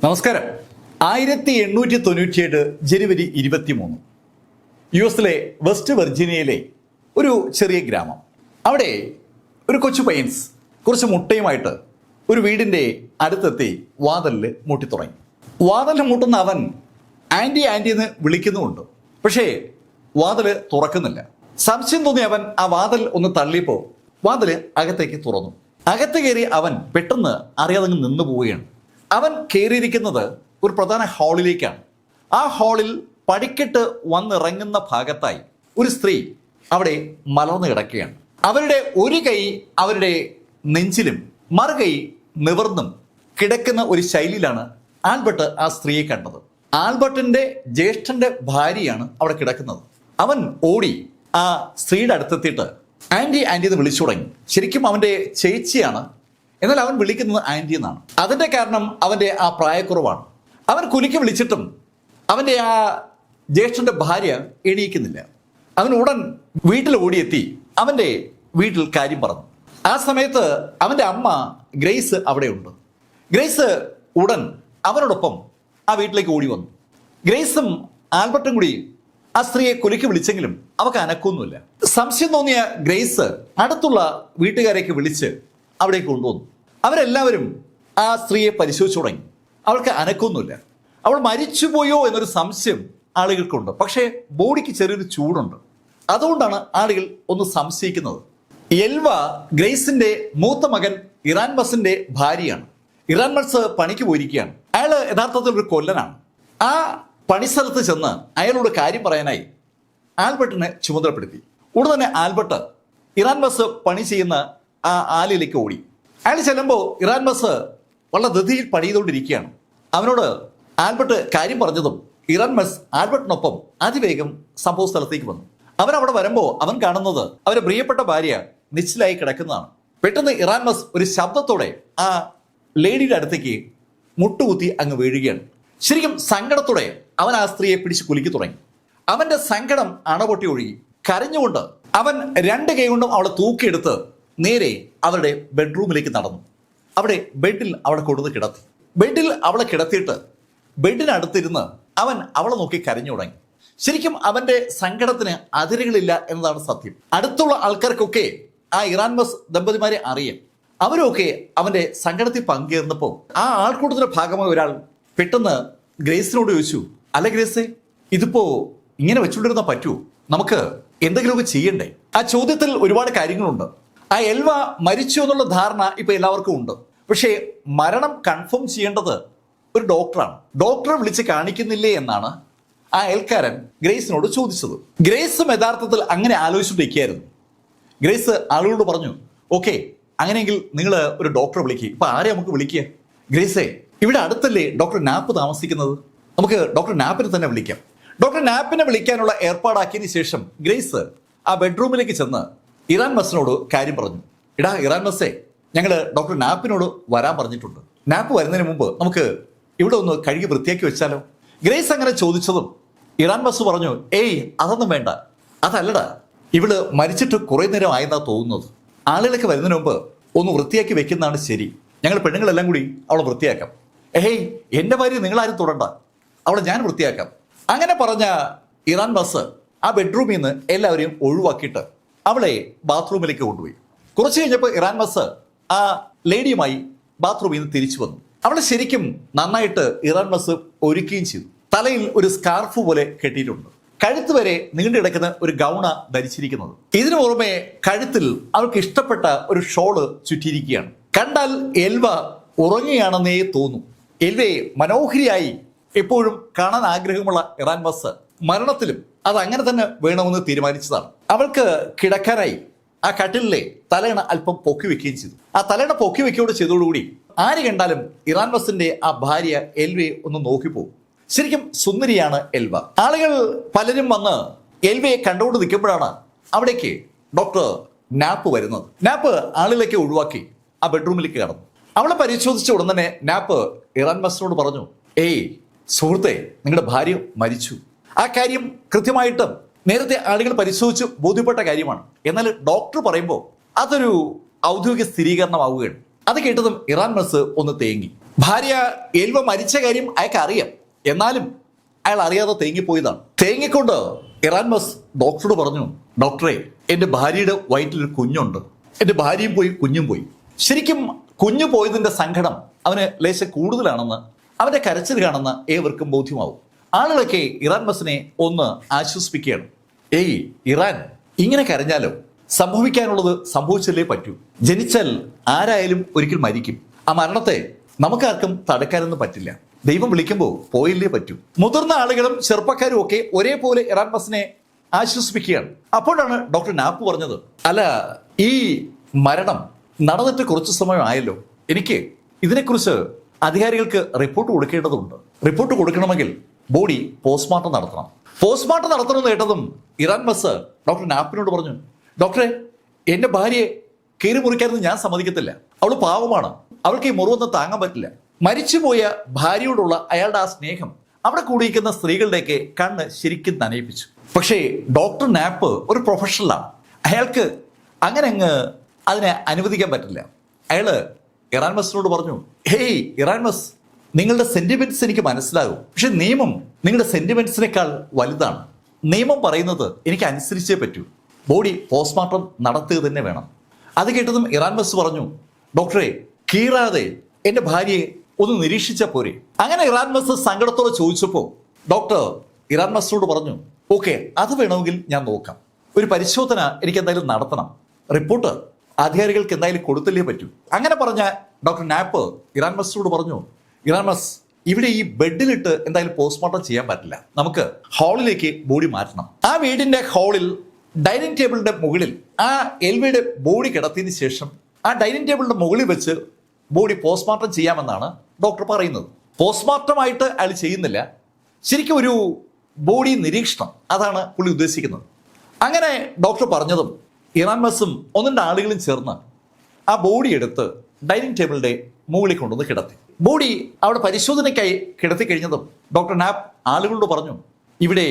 നമസ്കാരം. 1897 ജനുവരി 23 യു എസിലെ വെസ്റ്റ് വെർജീനിയയിലെ ഒരു ചെറിയ ഗ്രാമം. അവിടെ ഒരു കൊച്ചു പയ്യൻസ് കുറച്ച് മുട്ടയുമായിട്ട് ഒരു വീടിൻ്റെ അടുത്തെത്തി വാതിലിൽ മുട്ടിത്തുടങ്ങി. വാതിലിൽ മുട്ടുന്ന അവൻ ആൻറ്റി ആൻറ്റി എന്ന് വിളിക്കുന്നുമുണ്ട്. പക്ഷേ വാതിൽ തുറക്കുന്നില്ല. സംശയം തോന്നി അവൻ ആ വാതിൽ ഒന്ന് തള്ളിയപ്പോൾ വാതിൽ അകത്തേക്ക് തുറന്നു. അകത്ത് കയറി അവൻ പെട്ടെന്ന് അറിയാതെ നിന്നു പോവുകയാണ്. അവൻ കയറിയിരിക്കുന്നത് ഒരു പ്രധാന ഹാളിലേക്കാണ്. ആ ഹാളിൽ പടിക്കെട്ട് വന്നിറങ്ങുന്ന ഭാഗത്തായി ഒരു സ്ത്രീ അവിടെ മലർന്നു കിടക്കുകയാണ്. അവരുടെ ഒരു കൈ അവരുടെ നെഞ്ചിലും മറുകൈ നിവർന്നും കിടക്കുന്ന ഒരു ശൈലിയിലാണ് ആൽബർട്ട് ആ സ്ത്രീയെ കണ്ടത്. ആൽബർട്ടിന്റെ ജ്യേഷ്ഠന്റെ ഭാര്യയാണ് അവിടെ കിടക്കുന്നത്. അവൻ ഓടി ആ സ്ത്രീയുടെ അടുത്തെത്തിയിട്ട് ആൻറ്റി ആൻറ്റി എന്ന് വിളിച്ചു തുടങ്ങി. ശരിക്കും അവന്റെ ചേച്ചിയാണ്, എന്നാൽ അവൻ വിളിക്കുന്നത് ആൻറ്റി എന്നാണ്. അതിന്റെ കാരണം അവന്റെ ആ പ്രായക്കുറവാണ്. അവൻ കുലുക്കി വിളിച്ചിട്ടും അവന്റെ ആ ജ്യേഷ്ഠന്റെ ഭാര്യ എണീക്കുന്നില്ല. അവൻ ഉടൻ വീട്ടിൽ ഓടിയെത്തി അവന്റെ വീട്ടിൽ കാര്യം പറഞ്ഞു. ആ സമയത്ത് അവന്റെ അമ്മ ഗ്രേസ് അവിടെയുണ്ട്. ഗ്രേസ് ഉടൻ അവനോടൊപ്പം ആ വീട്ടിലേക്ക് ഓടി വന്നു. ഗ്രേസും ആൽബർട്ടും കൂടി ആ സ്ത്രീയെ കുലുക്കി വിളിച്ചെങ്കിലും അവർക്ക് അനക്കൊന്നുമില്ല. സംശയം തോന്നിയ ഗ്രേസ് അടുത്തുള്ള വീട്ടുകാരെയൊക്കെ വിളിച്ച് അവിടേക്ക് കൊണ്ടുവന്നു. അവരെല്ലാവരും ആ സ്ത്രീയെ പരിശോധിച്ചു തുടങ്ങി. അവൾക്ക് അനക്കൊന്നുമില്ല. അവൾ മരിച്ചുപോയോ എന്നൊരു സംശയം ആളുകൾക്കുണ്ട്. പക്ഷേ ബോഡിക്ക് ചെറിയൊരു ചൂടുണ്ട്. അതുകൊണ്ടാണ് ആളുകൾ ഒന്ന് സംശയിക്കുന്നത്. എൽവ ഗ്രേസിന്റെ മൂത്ത മകൻ ഇറാൻമസിന്റെ ഭാര്യയാണ്. ഇറാൻമസ് പണിക്ക് പോയിരിക്കുകയാണ്. അയാൾ യഥാർത്ഥത്തിൽ ഒരു കൊല്ലനാണ്. ആ പണിസ്ഥലത്ത് ചെന്ന് അയാളോട് കാര്യം പറയാനായി ആൽബർട്ടിനെ ചുമതലപ്പെടുത്തി. ഉടൻ തന്നെ ആൽബർട്ട് ഇറാൻമസ് പണി ചെയ്യുന്ന ആ ആലിലേക്ക് ഓടി. അയാൾ ചെല്ലുമ്പോൾ ഇറാൻമസ് വളരെ ധൃതിയിൽ പണി ചെയ്തുകൊണ്ടിരിക്കുകയാണ്. അവനോട് ആൽബർട്ട് കാര്യം പറഞ്ഞതും ഇറാൻമസ് ആൽബർട്ടിനൊപ്പം അതിവേഗം സംഭവ സ്ഥലത്തേക്ക് വന്നു. അവൻ അവിടെ വരുമ്പോൾ അവൻ കാണുന്നത് അവരുടെ പ്രിയപ്പെട്ട ഭാര്യ നിശ്ചലായി കിടക്കുന്നതാണ്. പെട്ടെന്ന് ഇറാൻമസ് ഒരു ശബ്ദത്തോടെ ആ ലേഡിയുടെ അടുത്തേക്ക് മുട്ടുകുത്തി അങ്ങ് വീഴുകയാണ്. ശരിക്കും സങ്കടത്തോടെ അവൻ ആ സ്ത്രീയെ പിടിച്ച് കുലുക്കി തുടങ്ങി. അവന്റെ സങ്കടം അണപൊട്ടി ഒഴുകി. കരഞ്ഞുകൊണ്ട് അവൻ രണ്ട് കൈ കൊണ്ടും അവളെ തൂക്കിയെടുത്ത് നേരെ അവരുടെ ബെഡ്റൂമിലേക്ക് നടന്നു. അവിടെ ബെഡിൽ അവളെ കൊടുത്ത് കിടത്തി. ബെഡിൽ അവളെ കിടത്തിയിട്ട് ബെഡിനടുത്തിരുന്ന് അവൻ അവളെ നോക്കി കരഞ്ഞു തുടങ്ങി. ശരിക്കും അവന്റെ സങ്കടത്തിന് അതിരുകളില്ല എന്നതാണ് സത്യം. അടുത്തുള്ള ആൾക്കാർക്കൊക്കെ ആ ഇറാൻമസ് ദമ്പതിമാരെ അറിയാം. അവരൊക്കെ അവന്റെ സങ്കടത്തിൽ പങ്കുചേർന്നപ്പോൾ ആ ആൾക്കൂട്ടത്തിന്റെ ഭാഗമായ ഒരാൾ പെട്ടെന്ന് ഗ്രേസിനോട് ചോദിച്ചു, അല്ല ഗ്രേസേ, ഇതിപ്പോ ഇങ്ങനെ വെച്ചുകൊണ്ടിരുന്ന പറ്റുമോ? നമുക്ക് എന്തെങ്കിലുമൊക്കെ ചെയ്യണ്ടേ? ആ ചോദ്യത്തിൽ ഒരുപാട് കാര്യങ്ങളുണ്ട്. ആ എൽവ മരിച്ചു എന്നുള്ള ധാരണ ഇപ്പൊ എല്ലാവർക്കും ഉണ്ട്. പക്ഷേ മരണം കൺഫേം ചെയ്യേണ്ടത് ഒരു ഡോക്ടറാണ്. ഡോക്ടറെ വിളിച്ച് കാണിക്കുന്നില്ലേ എന്നാണ് ആ അയൽക്കാരൻ ഗ്രേസിനോട് ചോദിച്ചത്. ഗ്രേസും യഥാർത്ഥത്തിൽ അങ്ങനെ ആലോചിച്ചിട്ടിരിക്കുകയായിരുന്നു. ഗ്രേസ് ആളുകളോട് പറഞ്ഞു, ഓക്കെ, അങ്ങനെയെങ്കിൽ നിങ്ങൾ ഒരു ഡോക്ടറെ വിളിക്കുക. ഇപ്പൊ ആരെ നമുക്ക് വിളിക്കുക? ഗ്രേസേ, ഇവിടെ അടുത്തല്ലേ ഡോക്ടർ നാപ്പ് താമസിക്കുന്നത്? നമുക്ക് ഡോക്ടർ നാപ്പിനെ തന്നെ വിളിക്കാം. ഡോക്ടർ നാപ്പിനെ വിളിക്കാനുള്ള ഏർപ്പാടാക്കിയതിന് ശേഷം ഗ്രേസ് ആ ബെഡ്റൂമിലേക്ക് ചെന്ന് ഇറാൻമസിനോട് കാര്യം പറഞ്ഞു. എടാ ഇറാൻമസേ, ഞങ്ങൾ ഡോക്ടർ നാപ്പിനോട് വരാൻ പറഞ്ഞിട്ടുണ്ട്. നാപ്പ് വരുന്നതിന് മുമ്പ് നമുക്ക് ഇവിടെ ഒന്ന് കഴുകി വൃത്തിയാക്കി വെച്ചാലോ? ഗ്രേസ് അങ്ങനെ ചോദിച്ചതും ഇറാൻമസ് പറഞ്ഞു, ഏയ് അതൊന്നും വേണ്ട. അതല്ലടാ, ഇവള് മരിച്ചിട്ട് കുറെ നേരം ആയെന്നാ തോന്നുന്നത്. ആളുകളൊക്കെ വരുന്നതിന് മുമ്പ് ഒന്ന് വൃത്തിയാക്കി വെക്കുന്നതാണ് ശരി. ഞങ്ങൾ പെണ്ണുങ്ങളെല്ലാം കൂടി അവളെ വൃത്തിയാക്കാം. ഏയ് എന്റെ ഭാര്യ നിങ്ങളാരും തൊടണ്ട, അവളെ ഞാൻ വൃത്തിയാക്കാം. അങ്ങനെ പറഞ്ഞ ഇറാൻമസ് ആ ബെഡ്റൂമിൽ നിന്ന് എല്ലാവരെയും ഒഴിവാക്കിയിട്ട് അവളെ ബാത്റൂമിലേക്ക് കൊണ്ടുപോയി. കുറച്ച് കഴിഞ്ഞപ്പോൾ ഇറാൻമസ് ആ ലേഡിയുമായി ബാത്റൂമിൽ നിന്ന് തിരിച്ചു വന്നു. അവളെ ശരിക്കും നന്നായിട്ട് ഇറാൻമസ് ഒരുക്കുകയും ചെയ്തു. തലയിൽ ഒരു സ്കാർഫ് പോലെ കെട്ടിയിട്ടുണ്ട്. കഴുത്ത് വരെ നീണ്ടു കിടക്കുന്ന ഒരു ഗൗണ ധരിച്ചിരിക്കുന്നത്. ഇതിനു പുറമെ കഴുത്തിൽ അവൾക്ക് ഇഷ്ടപ്പെട്ട ഒരു ഷോള് ചുറ്റിയിരിക്കുകയാണ്. കണ്ടാൽ എൽവ ഉറങ്ങുകയാണെന്നേ തോന്നും. എൽവയെ മനോഹരിയായി എപ്പോഴും കാണാൻ ആഗ്രഹമുള്ള ഇറാൻമസ് മരണത്തിലും അത് അങ്ങനെ തന്നെ വേണമെന്ന് തീരുമാനിച്ചതാണ്. അവൾക്ക് കിടക്കാനായി ആ കട്ടിലിലെ തലയണ അല്പം പൊക്കി വെക്കുകയും ചെയ്തു. ആ തലയണ പൊക്കി വെക്കുകയോട് ചെയ്തതോടുകൂടി ആര് കണ്ടാലും ഇറാൻമസിന്റെ ആ ഭാര്യ എൽവയെ ഒന്ന് നോക്കിപ്പോകും. ശരിക്കും സുന്ദരിയാണ് എൽവ. ആളുകൾ പലരും വന്ന് എൽവയെ കണ്ടുകൊണ്ട് നിൽക്കുമ്പോഴാണ് അവിടേക്ക് ഡോക്ടർ നാപ്പ് വരുന്നത്. നാപ്പ് ആളുകളേക്ക് ഒഴിവാക്കി ആ ബെഡ്റൂമിലേക്ക് കടന്നു. അവളെ പരിശോധിച്ച ഉടൻ തന്നെ നാപ്പ് ഇറാൻമസിനോട് പറഞ്ഞു, ഏയ് സുഹൃത്തെ, നിങ്ങളുടെ ഭാര്യ മരിച്ചു. ആ കാര്യം കൃത്യമായിട്ടും നേരത്തെ ആളുകൾ പരിശോധിച്ച് ബോധ്യപ്പെട്ട കാര്യമാണ്. എന്നാൽ ഡോക്ടർ പറയുമ്പോൾ അതൊരു ഔദ്യോഗിക സ്ഥിരീകരണമാവുകയാണ്. അത് കേട്ടതും ഇറാൻമസ് ഒന്ന് തേങ്ങി. ഭാര്യ എൽവ മരിച്ച കാര്യം അയാൾക്ക് അറിയാം. എന്നാലും അയാൾ അറിയാതെ തേങ്ങിപ്പോയതാണ്. തേങ്ങിക്കൊണ്ട് ഇറാൻമസ് ഡോക്ടറോട് പറഞ്ഞു, ഡോക്ടറെ, എൻ്റെ ഭാര്യയുടെ വയറ്റിലൊരു കുഞ്ഞുണ്ട്. എൻ്റെ ഭാര്യയും പോയി കുഞ്ഞും പോയി. ശരിക്കും കുഞ്ഞു പോയതിൻ്റെ സങ്കടം അവന് ലേശ കൂടുതലാണെന്ന്, അവൻ്റെ കരച്ചിൽ കാണുന്ന ഏവർക്കും ബോധ്യമാവും. ആളുകളൊക്കെ ഇറാൻമസിനെ ഒന്ന് ആശ്വസിപ്പിക്കുകയാണ്. ഏയ് ഇറാൻ, ഇങ്ങനെ കരഞ്ഞാലോ? സംഭവിക്കാനുള്ളത് സംഭവിച്ചല്ലേ പറ്റൂ. ജനിച്ചാൽ ആരായാലും ഒരിക്കൽ മരിക്കും. ആ മരണത്തെ നമുക്കാർക്കും തടുക്കാനൊന്നും പറ്റില്ല. ദൈവം വിളിക്കുമ്പോൾ പോയില്ലേ പറ്റൂ. മുതിർന്ന ആളുകളും ചെറുപ്പക്കാരും ഒക്കെ ഒരേപോലെ ഇറാൻമസിനെ ആശ്വസിപ്പിക്കുകയാണ്. അപ്പോഴാണ് ഡോക്ടർ നാപ്പ് പറഞ്ഞത്, അല്ല, ഈ മരണം നടന്നിട്ട് കുറച്ച് സമയമായല്ലോ. എനിക്ക് ഇതിനെക്കുറിച്ച് അധികാരികൾക്ക് റിപ്പോർട്ട് കൊടുക്കേണ്ടതുണ്ട്. റിപ്പോർട്ട് കൊടുക്കണമെങ്കിൽ ബോഡി പോസ്റ്റ്മോർട്ടം നടത്തണം. പോസ്റ്റ്മോർട്ടം നടത്തണമെന്ന് കേട്ടതും ഇറാൻമസ് ഡോക്ടർ നാപ്പിനോട് പറഞ്ഞു, ഡോക്ടറെ, എൻ്റെ ഭാര്യയെ കീറി മുറിക്കാനൊന്നും ഞാൻ സമ്മതിക്കത്തില്ല. അവൾ പാവമാണ്. അവൾക്ക് ഈ മുറിവൊന്നും താങ്ങാൻ പറ്റില്ല. മരിച്ചുപോയ ഭാര്യയോടുള്ള അയാളുടെ ആ സ്നേഹം അവിടെ കൂടിയിരിക്കുന്ന സ്ത്രീകളുടെയൊക്കെ കണ്ണ് ശരിക്കും നനയിപ്പിച്ചു. പക്ഷേ ഡോക്ടർ നാപ്പ് ഒരു പ്രൊഫഷണലാണ്. അയാൾക്ക് അങ്ങനെ അങ്ങ് അതിനെ അനുവദിക്കാൻ പറ്റില്ല. അയാള് ഇറാൻമസിനോട് പറഞ്ഞു, ഹേയ് ഇറാൻമസ്, നിങ്ങളുടെ സെന്റിമെന്റ്സ് എനിക്ക് മനസ്സിലാകും. പക്ഷെ നിയമം നിങ്ങളുടെ സെന്റിമെന്റ്സിനേക്കാൾ വലുതാണ്. നിയമം പറയുന്നത് എനിക്ക് അനുസരിച്ചേ പറ്റൂ. ബോഡി പോസ്റ്റ്മോർട്ടം നടത്തുക തന്നെ വേണം. അത് കേട്ടതും ഇറാൻമസ് പറഞ്ഞു, ഡോക്ടറെ, കീറാതെ എൻ്റെ ഭാര്യയെ ഒന്ന് നിരീക്ഷിച്ചാൽ പോരെ. അങ്ങനെ ഇറാൻമസ് സങ്കടത്തോടെ ചോദിച്ചപ്പോൾ ഡോക്ടർ ഇറാൻമസിനോട് പറഞ്ഞു, ഓക്കെ, അത് വേണമെങ്കിൽ ഞാൻ നോക്കാം. ഒരു പരിശോധന എനിക്ക് എന്തായാലും നടത്തണം. റിപ്പോർട്ട് അധികാരികൾക്ക് എന്തായാലും കൊടുത്തല്ലേ പറ്റൂ. അങ്ങനെ പറഞ്ഞ ഡോക്ടർ നാപ്പ് ഇറാൻമസിനോട് പറഞ്ഞു, ഇറാൻമസ്, ഇവിടെ ഈ ബെഡിലിട്ട് എന്തായാലും പോസ്റ്റ്മോർട്ടം ചെയ്യാൻ പറ്റില്ല. നമുക്ക് ഹാളിലേക്ക് ബോഡി മാറ്റണം. ആ വീടിന്റെ ഹാളിൽ ഡൈനിങ് ടേബിളിന്റെ മുകളിൽ ആ എൽവിയുടെ ബോഡി കിടത്തിയതിന് ശേഷം ആ ഡൈനിങ് ടേബിളിന്റെ മുകളിൽ വെച്ച് ബോഡി പോസ്റ്റ്മോർട്ടം ചെയ്യാമെന്നാണ് ഡോക്ടർ പറയുന്നത്. പോസ്റ്റ്മോർട്ടമായിട്ട് അയാൾ ചെയ്യുന്നില്ല, ശരിക്കും ഒരു ബോഡി നിരീക്ഷണം, അതാണ് പുള്ളി ഉദ്ദേശിക്കുന്നത്. അങ്ങനെ ഡോക്ടർ പറഞ്ഞതും ഇറാൻമസും ഒന്നിൻ്റെ ആളുകളും ചേർന്ന് ആ ബോഡി എടുത്ത് ഡൈനിങ് ടേബിളിന്റെ മുകളിൽ കൊണ്ടുവന്ന് കിടത്തി. ബോഡി അവിടെ പരിശോധനയ്ക്കായി കിടത്തി കഴിഞ്ഞതും ഡോക്ടർ നാപ്പ് ആളുകളോട് പറഞ്ഞു, ഇവിടെ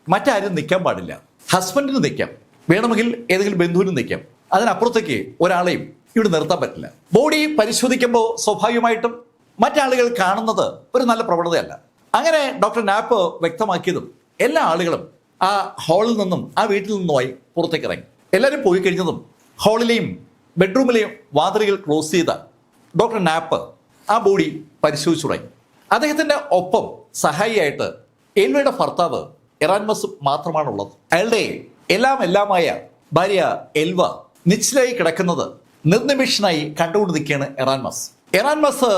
മറ്റാരും നിൽക്കാൻ പാടില്ല. ഹസ്ബൻഡിന് നിൽക്കാം, വേണമെങ്കിൽ ഏതെങ്കിലും ബന്ധുവിനും നിൽക്കാം. അതിനപ്പുറത്തേക്ക് ഒരാളെയും ഇവിടെ നിർത്താൻ പറ്റില്ല. ബോഡി പരിശോധിക്കുമ്പോൾ സ്വാഭാവികമായിട്ടും മറ്റാളുകൾ കാണുന്നത് ഒരു നല്ല പ്രവണതയല്ല. അങ്ങനെ ഡോക്ടർ നാപ്പ് വ്യക്തമാക്കിയതും എല്ലാ ആളുകളും ആ ഹാളിൽ നിന്നും ആ വീട്ടിൽ നിന്നുമായി പുറത്തേക്ക് ഇറങ്ങി. എല്ലാവരും പോയി കഴിഞ്ഞതും ഹാളിലെയും ബെഡ്റൂമിലെയും വാതിലുകൾ ക്ലോസ് ചെയ്ത ഡോക്ടർ നാപ്പ് ആ ബോഡി പരിശോധിച്ചു തുടങ്ങി. അദ്ദേഹത്തിന്റെ ഒപ്പം സഹായിയായിട്ട് എൽവയുടെ ഭർത്താവ് ഇറാൻമസ് മാത്രമാണുള്ളത്. അയാളുടെ എല്ലാമായ ഭാര്യ എൽവ നിശ്ചലായി കിടക്കുന്നത് നിർനിമിഷനായി കണ്ടുകൊണ്ട് നിൽക്കുകയാണ് ഇറാൻമസ്. ഇറാൻമസ്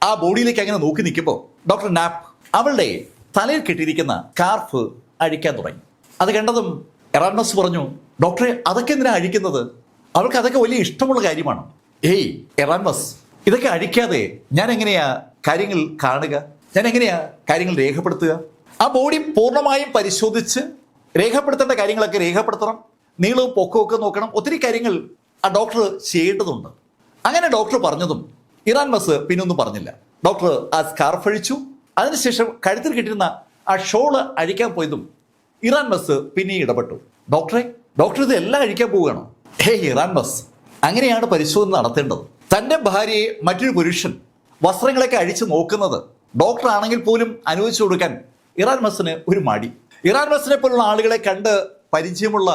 ആ ബോഡിയിലേക്ക് അങ്ങനെ നോക്കി നിൽക്കുമ്പോൾ ഡോക്ടർ നാപ്പ് അവളുടെ തലയിൽ കെട്ടിയിരിക്കുന്ന സ്കാർഫ് അഴിക്കാൻ തുടങ്ങി. അത് കണ്ടതും ഇറാൻമസ് പറഞ്ഞു, ഡോക്ടറെ, അതൊക്കെ എന്തിനാ അഴിക്കുന്നത്? അവൾക്ക് അതൊക്കെ വലിയ ഇഷ്ടമുള്ള കാര്യമാണ്. ഏയ് ഇറാൻമസ്, ഇതൊക്കെ അഴിക്കാതെ ഞാൻ എങ്ങനെയാ കാര്യങ്ങൾ കാണുക? ഞാൻ എങ്ങനെയാ കാര്യങ്ങൾ രേഖപ്പെടുത്തുക? ആ ബോഡി പൂർണ്ണമായും പരിശോധിച്ച് രേഖപ്പെടുത്തേണ്ട കാര്യങ്ങളൊക്കെ രേഖപ്പെടുത്തണം. നീളവും പൊക്കവും ഒക്കെ നോക്കണം. ഒത്തിരി കാര്യങ്ങൾ ആ ഡോക്ടർ ചെയ്യേണ്ടതുണ്ട്. അങ്ങനെ ഡോക്ടർ പറഞ്ഞതും ഇറാൻമസ് പിന്നൊന്നും പറഞ്ഞില്ല. ഡോക്ടർ ആ സ്കാർഫ് അഴിച്ചു. അതിനുശേഷം കഴുത്തിൽ കിട്ടിയിരുന്ന ആ ഷോള് അഴിക്കാൻ പോയതും ഇറാൻമസ് പിന്നെ ഇടപെട്ടു. ഡോക്ടർ ഇത് എല്ലാം അഴിക്കാൻ പോവുകയാണോ? ഇറാൻമസ്, അങ്ങനെയാണ് പരിശോധന നടത്തേണ്ടത്. തൻ്റെ ഭാര്യയെ മറ്റൊരു പുരുഷൻ വസ്ത്രങ്ങളൊക്കെ അഴിച്ചു നോക്കുന്നത് ഡോക്ടർ ആണെങ്കിൽ പോലും അനുവദിച്ചു കൊടുക്കാൻ ഇറാൻമസിന് ഒരു മടി. ഇറാൻമസിനെ പോലുള്ള ആളുകളെ കണ്ട് പരിചയമുള്ള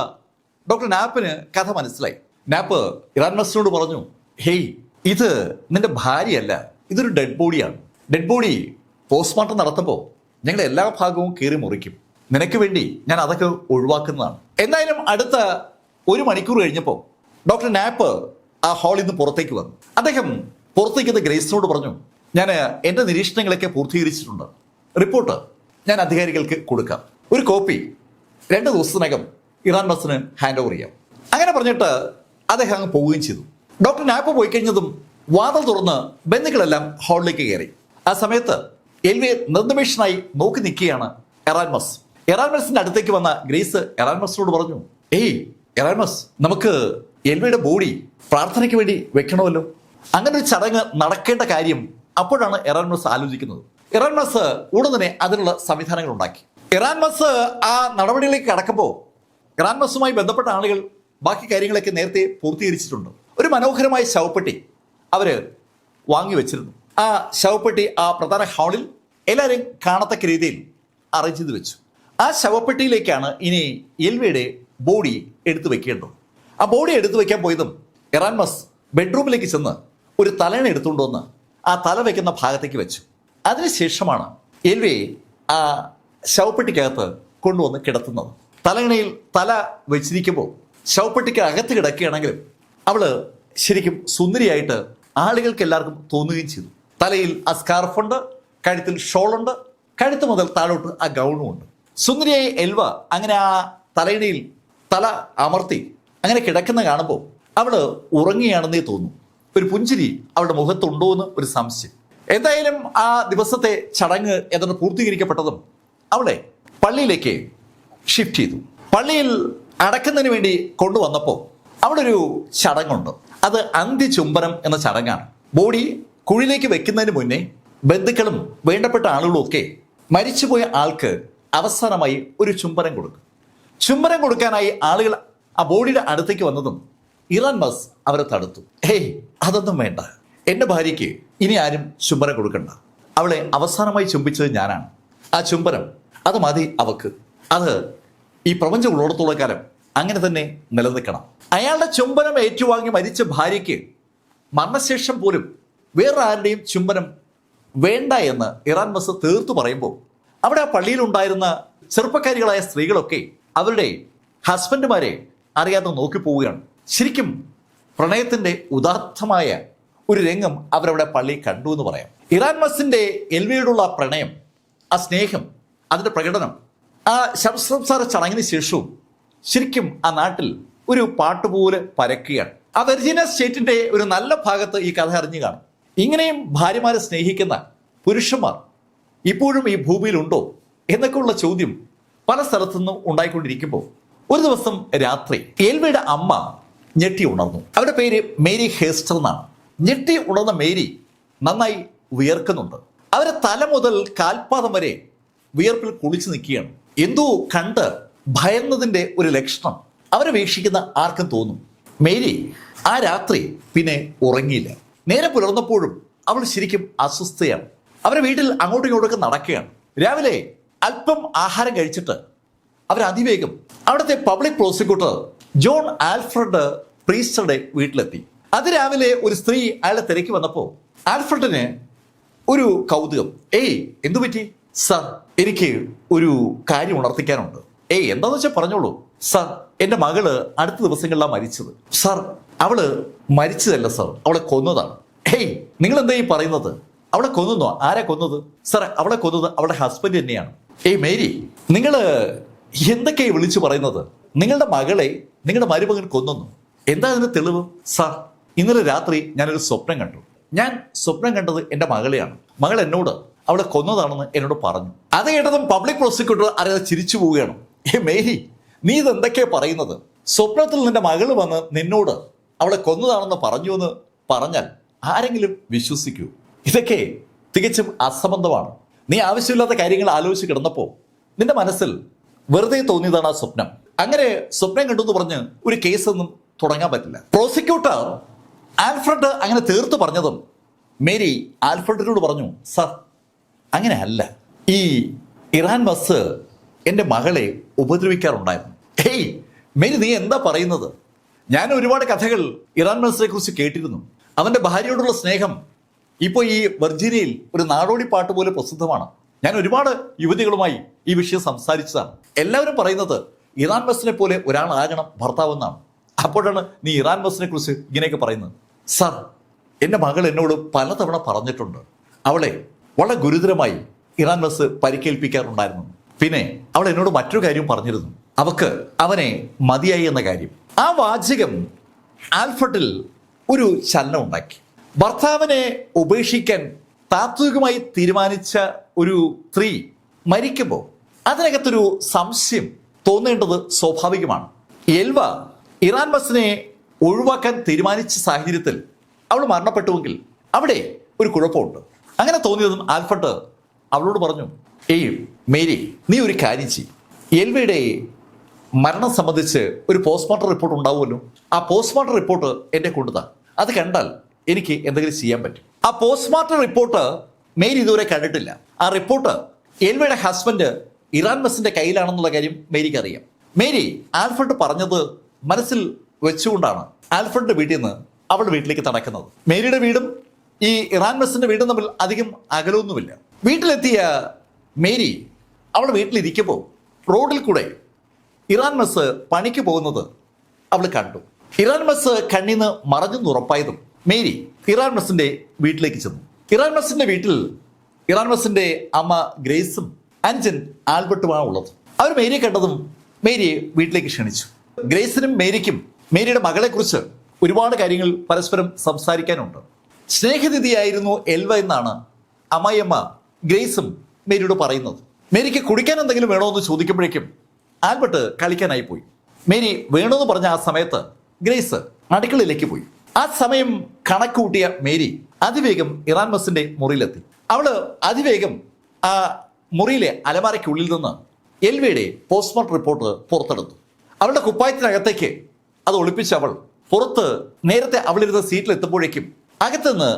ഡോക്ടർ നാപ്പിന് കഥ മനസ്സിലായി. നാപ്പ് ഇറാൻമസിനോട് പറഞ്ഞു, ഹേയ്, ഇത് നിന്റെ ഭാര്യയല്ല, ഇതൊരു ഡെഡ് ബോഡിയാണ്. ഡെഡ് ബോഡി പോസ്റ്റ്മോർട്ടം നടത്തുമ്പോൾ ഞങ്ങളുടെ എല്ലാ ഭാഗവും കീറി മുറിക്കും. നിനക്ക് വേണ്ടി ഞാൻ അതൊക്കെ ഒഴിവാക്കുന്നതാണ്. എന്തായാലും അടുത്ത 1 മണിക്കൂർ കഴിഞ്ഞപ്പോൾ ഡോക്ടർ നാപ്പ് ആ ഹാളിൽ നിന്ന് പുറത്തേക്ക് വന്നു. അദ്ദേഹം പുറത്തേക്ക് ഗ്രേസിനോട് പറഞ്ഞു, ഞാൻ എൻ്റെ നിരീക്ഷണങ്ങളൊക്കെ പൂർത്തീകരിച്ചിട്ടുണ്ട്. റിപ്പോർട്ട് ഞാൻ അധികാരികൾക്ക് കൊടുക്കാം. ഒരു കോപ്പി 2 ദിവസത്തിനകം ഇറാൻമസിന് ഹാൻഡ് ഓവർ ചെയ്യാം. അങ്ങനെ പറഞ്ഞിട്ട് അദ്ദേഹം അങ്ങ് പോവുകയും ചെയ്തു. ഡോക്ടർ നാപ്പ് പോയി കഴിഞ്ഞതും വാതിൽ തുറന്ന് ബന്ധുക്കളെല്ലാം ഹാളിലേക്ക് കയറി. ആ സമയത്ത് എൽവിയെ നിർനിമേഷനായി നോക്കി നിൽക്കുകയാണ് ഇറാൻമസ്. ഇറാൻമസിന്റെ അടുത്തേക്ക് വന്ന ഗ്രേസ് ഇറാൻമസിനോട് പറഞ്ഞു, ഇറാൻമസ്, നമുക്ക് എൽവിയുടെ ബോഡി പ്രാർത്ഥനയ്ക്ക് വേണ്ടി വെക്കണമല്ലോ. അങ്ങനെ ഒരു ചടങ്ങ് നടക്കേണ്ട കാര്യം അപ്പോഴാണ് ഇറാൻമസ് ആലോചിക്കുന്നത്. ഇറാൻമസ് ഉടൻ തന്നെ അതിനുള്ള സംവിധാനങ്ങൾ ഉണ്ടാക്കി. ഇറാൻമസ് ആ നടപടികളിലേക്ക് കടക്കുമ്പോൾ ഇറാൻമസുമായി ബന്ധപ്പെട്ട ആളുകൾ ബാക്കി കാര്യങ്ങളൊക്കെ നേരത്തെ പൂർത്തീകരിച്ചിട്ടുണ്ട്. ഒരു മനോഹരമായ ശവപ്പെട്ടി അവര് വാങ്ങി വെച്ചിരുന്നു. ആ ശവപ്പെട്ടി ആ പ്രധാന ഹാളിൽ എല്ലാവരും കാണത്തക്ക രീതിയിൽ അറേഞ്ച് ചെയ്ത് വെച്ചു. ആ ശവപ്പെട്ടിയിലേക്കാണ് ഇനി എൽവയുടെ ബോഡി എടുത്തു വെക്കേണ്ടത്. ആ ബോഡി എടുത്തു വെക്കാൻ പോയതും ഇറാൻമസ് ബെഡ്റൂമിലേക്ക് ചെന്ന് ഒരു തലയണ എടുത്തുകൊണ്ട് വന്ന് ആ തല വെക്കുന്ന ഭാഗത്തേക്ക് വെച്ചു. അതിനുശേഷമാണ് എൽവയെ ആ ശവപ്പെട്ടിക്കകത്ത് കൊണ്ടുവന്ന് കിടത്തുന്നത്. തലയണയിൽ തല വെച്ചിരിക്കുമ്പോൾ ശവപ്പെട്ടിക്ക് അകത്ത് കിടക്കുകയാണെങ്കിലും അവള് ശരിക്കും സുന്ദരിയായിട്ട് ആളുകൾക്ക് എല്ലാവർക്കും തോന്നുകയും ചെയ്തു. തലയിൽ ആ സ്കാർഫുണ്ട്, കഴുത്തിൽ ഷോളുണ്ട്, കഴുത്ത് മുതൽ താഴോട്ട് ആ ഗൗണുമുണ്ട്. സുന്ദരിയായ എൽവ അങ്ങനെ ആ തലയിണയിൽ തല അമർത്തി അങ്ങനെ കിടക്കുന്ന കാണുമ്പോൾ അവള് ഉറങ്ങിയാണെന്നേ തോന്നും. ഒരു പുഞ്ചിരി അവളുടെ മുഖത്തുണ്ടോ എന്ന് ഒരു സംശയം. എന്തായാലും ആ ദിവസത്തെ ചടങ്ങ് ഏതാണ്ട് പൂർത്തീകരിക്കപ്പെട്ടതും അവളെ പള്ളിയിലേക്ക് ഷിഫ്റ്റ് ചെയ്തു. പള്ളിയിൽ അടക്കുന്നതിന് വേണ്ടി കൊണ്ടുവന്നപ്പോൾ അവിടെ ഒരു ചടങ്ങുണ്ട്. അത് അന്ത്യചുംബനം എന്ന ചടങ്ങാണ്. ബോഡി കുഴിയിലേക്ക് വെക്കുന്നതിന് മുന്നേ ബന്ധുക്കളും വേണ്ടപ്പെട്ട ആളുകളും ഒക്കെ മരിച്ചുപോയ ആൾക്ക് അവസാനമായി ഒരു ചുംബനം കൊടുക്കും. ചുംബനം കൊടുക്കാനായി ആളുകൾ ആ ബോഡിയുടെ അടുത്തേക്ക് വന്നതും ഇറാൻമസ് അവരെ തടുത്തു. ഹേയ്, അതൊന്നും വേണ്ട, എൻ്റെ ഭാര്യയ്ക്ക് ഇനി ആരും ചുംബനം കൊടുക്കണ്ട. അവളെ അവസാനമായി ചുംബിച്ചത് ഞാനാണ്. ആ ചുംബനം അത് മതി അവക്ക്. അത് ഈ പ്രപഞ്ചം ഉള്ളിടത്തോളം കാലം അങ്ങനെ തന്നെ നിലനിൽക്കണം. അയാളുടെ ചുംബനം ഏറ്റുവാങ്ങി മരിച്ച ഭാര്യയ്ക്ക് മരണശേഷം പോലും വേറെ ആരുടെയും ചുംബനം വേണ്ട എന്ന് ഇറാൻമസ് തീർത്തു പറയുമ്പോൾ അവിടെ ആ പള്ളിയിലുണ്ടായിരുന്ന ചെറുപ്പക്കാരികളായ സ്ത്രീകളൊക്കെ അവരുടെ ഹസ്ബൻഡുമാരെ അറിയാതെ നോക്കിപ്പോവുകയാണ്. ശരിക്കും പ്രണയത്തിന്റെ ഉദാത്തമായ ഒരു രംഗം അവരവിടെ പള്ളി കണ്ടു എന്ന് പറയാം. ഇറാൻമസിന്റെ എൽവയോടുള്ള പ്രണയം, ആ സ്നേഹം, അതിന്റെ പ്രകടനം ആ ശവസംസ്കാര ചടങ്ങിന് ശേഷവും ശരിക്കും ആ നാട്ടിൽ ഒരു പാട്ടുപോലെ പരക്കുകയാണ്. ആ വെർജീനിയ സ്റ്റേറ്റിന്റെ ഒരു നല്ല ഭാഗത്ത് ഈ കഥ അറിഞ്ഞു കാണും. ഇങ്ങനെയും ഭാര്യമാരെ സ്നേഹിക്കുന്ന പുരുഷന്മാർ ഇപ്പോഴും ഈ ഭൂമിയിലുണ്ടോ എന്നൊക്കെയുള്ള ചോദ്യം പല സ്ഥലത്തുനിന്നും ഉണ്ടായിക്കൊണ്ടിരിക്കുമ്പോൾ ഒരു ദിവസം രാത്രി എൽവയുടെ അമ്മ ഞെട്ടി ഉണർന്നു. അവരുടെ പേര് മേരി ഹേസ്റ്റർ എന്നാണ്. ഞെട്ടി ഉണർന്ന മേരി നന്നായി വിയർക്കുന്നുണ്ട്. അവരെ തല മുതൽ കാൽപാദം വരെ വിയർപ്പിൽ കുളിച്ചു നിൽക്കുകയാണ്. എന്തോ കണ്ട് ഭയന്നതിന്റെ ഒരു ലക്ഷണം അവരെ വീക്ഷിക്കുന്ന ആർക്കും തോന്നും. മേരി ആ രാത്രി പിന്നെ ഉറങ്ങിയില്ല. നേരെ പുലർന്നപ്പോഴും അവൾ ശരിക്കും അസ്വസ്ഥയാണ്. അവരെ വീട്ടിൽ അങ്ങോട്ടും ഇങ്ങോട്ടൊക്കെ നടക്കുകയാണ്. രാവിലെ അല്പം ആഹാരം കഴിച്ചിട്ട് അവർ അതിവേഗം അവിടുത്തെ പബ്ലിക് പ്രോസിക്യൂട്ടർ ജോൺ ആൽഫ്രഡ് പ്രീസ്റ്ററുടെ വീട്ടിലെത്തി. അതിരാവിലെ ഒരു സ്ത്രീ അയാളെ തിരക്കി വന്നപ്പോൾ ആൽഫ്രഡിന് ഒരു കൗതുകം. ഏയ്, എന്തു പറ്റി സർ? എനിക്ക് ഒരു കാര്യം ഉണർത്തിക്കാനുണ്ട്. ഏയ്, എന്താന്ന് വെച്ചാൽ പറഞ്ഞോളൂ സർ. എൻ്റെ മകള് അടുത്ത ദിവസങ്ങളിലാണ് മരിച്ചത് സർ. അവള് മരിച്ചതല്ല സർ, അവളെ കൊന്നതാണ്. ഏയ്, നിങ്ങൾ എന്താ ഈ പറയുന്നത്? അവളെ കൊന്നോ? ആരാ കൊന്നത് സർ? അവളെ കൊന്നത് അവളുടെ ഹസ്ബൻഡ് തന്നെയാണ്. ഏയ് മേരി, നിങ്ങള് എന്തൊക്കെയാ വിളിച്ചു പറയുന്നത്? നിങ്ങളുടെ മകളെ നിങ്ങളുടെ മരുമകൻ കൊന്നു. എന്താ അതിന് തെളിവ് സാർ? ഇന്നലെ രാത്രി ഞാനൊരു സ്വപ്നം കണ്ടു. ഞാൻ സ്വപ്നം കണ്ടത് എൻ്റെ മകളെയാണ്. മകൾ എന്നോട് അവളെ കൊന്നതാണെന്ന് എന്നോട് പറഞ്ഞു. അത് കേട്ടതും പബ്ലിക് പ്രോസിക്യൂട്ടർ അറിയാതെ ചിരിച്ചു പോവുകയാണ്. മേരി, നീ ഇതെന്തൊക്കെയാ പറയുന്നത്? സ്വപ്നത്തിൽ നിന്റെ മകള് വന്ന് നിന്നോട് അവളെ കൊന്നതാണെന്ന് പറഞ്ഞു എന്ന് പറഞ്ഞാൽ ആരെങ്കിലും വിശ്വസിക്കൂ? ഇതൊക്കെ തികച്ചും അസംബന്ധമാണ്. നീ ആവശ്യമില്ലാത്ത കാര്യങ്ങൾ ആലോചിച്ച് കിടന്നപ്പോൾ നിന്റെ മനസ്സിൽ വെറുതെ തോന്നിയതാണ് ആ സ്വപ്നം. അങ്ങനെ സ്വപ്നം കണ്ടു എന്ന് പറഞ്ഞ് ഒരു കേസൊന്നും തുടങ്ങാൻ പറ്റില്ല. പ്രോസിക്യൂട്ടർ ആൽഫ്രഡ് അങ്ങനെ തീർത്തു പറഞ്ഞതും മേരി ആൽഫ്രഡിനോട് പറഞ്ഞു, സർ അങ്ങനെ അല്ല, ഈ ഇറാൻമസ് എൻ്റെ മകളെ ഉപദ്രവിക്കാറുണ്ടായിരുന്നു. ഹേയ് മേരി, നീ എന്താ പറയുന്നത്? ഞാൻ ഒരുപാട് കഥകൾ ഇറാൻമസിനെ കുറിച്ച് കേട്ടിരുന്നു. അവൻ്റെ ഭാര്യയോടുള്ള സ്നേഹം ഇപ്പോൾ ഈ വെർജീനിയയിൽ ഒരു നാടോടി പാട്ട് പോലെ പ്രസിദ്ധമാണ്. ഞാൻ ഒരുപാട് യുവതികളുമായി ഈ വിഷയം സംസാരിച്ചതാണ്. എല്ലാവരും പറയുന്നത് ഇറാൻമസിനെ പോലെ ഒരാളാകണം ഭർത്താവ് എന്നാണ്. അപ്പോഴാണ് നീ ഇറാൻമസിനെ കുറിച്ച് ഇങ്ങനെയൊക്കെ പറയുന്നത്. സർ, എൻ്റെ മകൾ എന്നോട് പലതവണ പറഞ്ഞിട്ടുണ്ട് അവളെ വളരെ ഗുരുതരമായി ഇറാൻമസ് പരിക്കേൽപ്പിക്കാറുണ്ടായിരുന്നു. പിന്നെ അവൾ എന്നോട് മറ്റൊരു കാര്യം പറഞ്ഞിരുന്നു, അവക്ക് അവനെ മതിയായി എന്ന കാര്യം. ആ വാചകം ആൽഫ്രഡിൽ ഒരു ചലനം ഉണ്ടാക്കി. ഭർത്താവിനെ ഉപേക്ഷിക്കാൻ താത്വികമായി തീരുമാനിച്ച ഒരു സ്ത്രീ മരിക്കുമ്പോൾ അതിനകത്തൊരു സംശയം തോന്നേണ്ടത് സ്വാഭാവികമാണ്. എൽവ ഇറാൻമസിനെ ഒഴിവാക്കാൻ തീരുമാനിച്ച സാഹചര്യത്തിൽ അവൾ മരണപ്പെട്ടുവെങ്കിൽ അവിടെ ഒരു കുഴപ്പമുണ്ട്. അങ്ങനെ തോന്നിയതും ആൽഫ്രഡ് അവളോട് പറഞ്ഞു, ഏയ് മേരി, നീ ഒരു കാര്യം ചെയ്യ്. എൽവയുടെ മരണം സംബന്ധിച്ച് ഒരു പോസ്റ്റ്മോർട്ടം റിപ്പോർട്ട് ഉണ്ടാവുമല്ലോ, ആ പോസ്റ്റ്മോർട്ടം റിപ്പോർട്ട് എന്നെ കൊണ്ടുതാ. അത് കണ്ടാൽ എനിക്ക് എന്തെങ്കിലും ചെയ്യാൻ പറ്റും. ആ പോസ്റ്റ്മോർട്ടം റിപ്പോർട്ട് മേരി ഇതുവരെ കണ്ടിട്ടില്ല. ആ റിപ്പോർട്ട് എൽവയുടെ ഹസ്ബൻഡ് ഇറാൻ മെസ്സിന്റെ കയ്യിലാണെന്നുള്ള കാര്യം മേരിക്ക് അറിയാം. മേരി ആൽഫ്രഡ് പറഞ്ഞത് മനസ്സിൽ വെച്ചുകൊണ്ടാണ് ആൽഫ്രഡിന്റെ വീട്ടിൽ നിന്ന് അവളുടെ വീട്ടിലേക്ക് നടക്കുന്നത്. മേരിയുടെ വീടും ഈ ഇറാൻ മെസ്സിന്റെ വീടും തമ്മിൽ അധികം അകലമൊന്നുമില്ല. വീട്ടിലെത്തിയ മേരി അവളുടെ വീട്ടിലിരിക്കുമ്പോൾ റോഡിൽ കൂടെ ഇറാൻ മെസ്സ് പണിക്ക് പോകുന്നത് അവൾ കണ്ടു. ഇറാൻ മെസ്സ് കണ്ണീന്ന് മറഞ്ഞെന്ന് ഉറപ്പായതും മേരി ഇറാൻ മെസ്സിന്റെ വീട്ടിലേക്ക് ചെന്നു. ഇറാൻ മെസ്സിന്റെ വീട്ടിൽ ഇറാൻ മെസ്സിന്റെ അമ്മ ഗ്രേസും അഞ്ചൻ ആൽബർട്ടുമാണ് ഉള്ളത്. അവർ മേരിയെ കണ്ടതും മേരിയെ വീട്ടിലേക്ക് ക്ഷണിച്ചു. ഗ്രേസിനും മേരിക്കും മേരിയുടെ മകളെക്കുറിച്ച് ഒരുപാട് കാര്യങ്ങൾ പരസ്പരം സംസാരിക്കാനുണ്ട്. സ്നേഹനിധിയായിരുന്നു എൽവ എന്നാണ് അമ്മായിയമ്മ ഗ്രേസും മേരിയോട് പറയുന്നത്. മേരിക്ക് കുടിക്കാൻ എന്തെങ്കിലും വേണോ എന്ന് ചോദിക്കുമ്പോഴേക്കും ആൽബർട്ട് കളിക്കാനായി പോയി. മേരി വേണമെന്ന് പറഞ്ഞ ആ സമയത്ത് ഗ്രേസ് അടുക്കളയിലേക്ക് പോയി. ആ സമയം കണക്ക് കൂട്ടിയ മേരി അതിവേഗം ഇറാൻ മെസ്സിന്റെ മുറിയിലെത്തി. അവള് അതിവേഗം ആ മുറിയിലെ അലമാരയ്ക്കുള്ളിൽ നിന്ന് എൽവയുടെ പോസ്റ്റ്മോർട്ടം റിപ്പോർട്ട് പുറത്തെടുത്തു. അവളുടെ കുപ്പായത്തിനകത്തേക്ക് അത് ഒളിപ്പിച്ച് അവൾ പുറത്ത് നേരത്തെ അവളിരുന്ന സീറ്റിൽ എത്തുമ്പോഴേക്കും അകത്തുനിന്ന്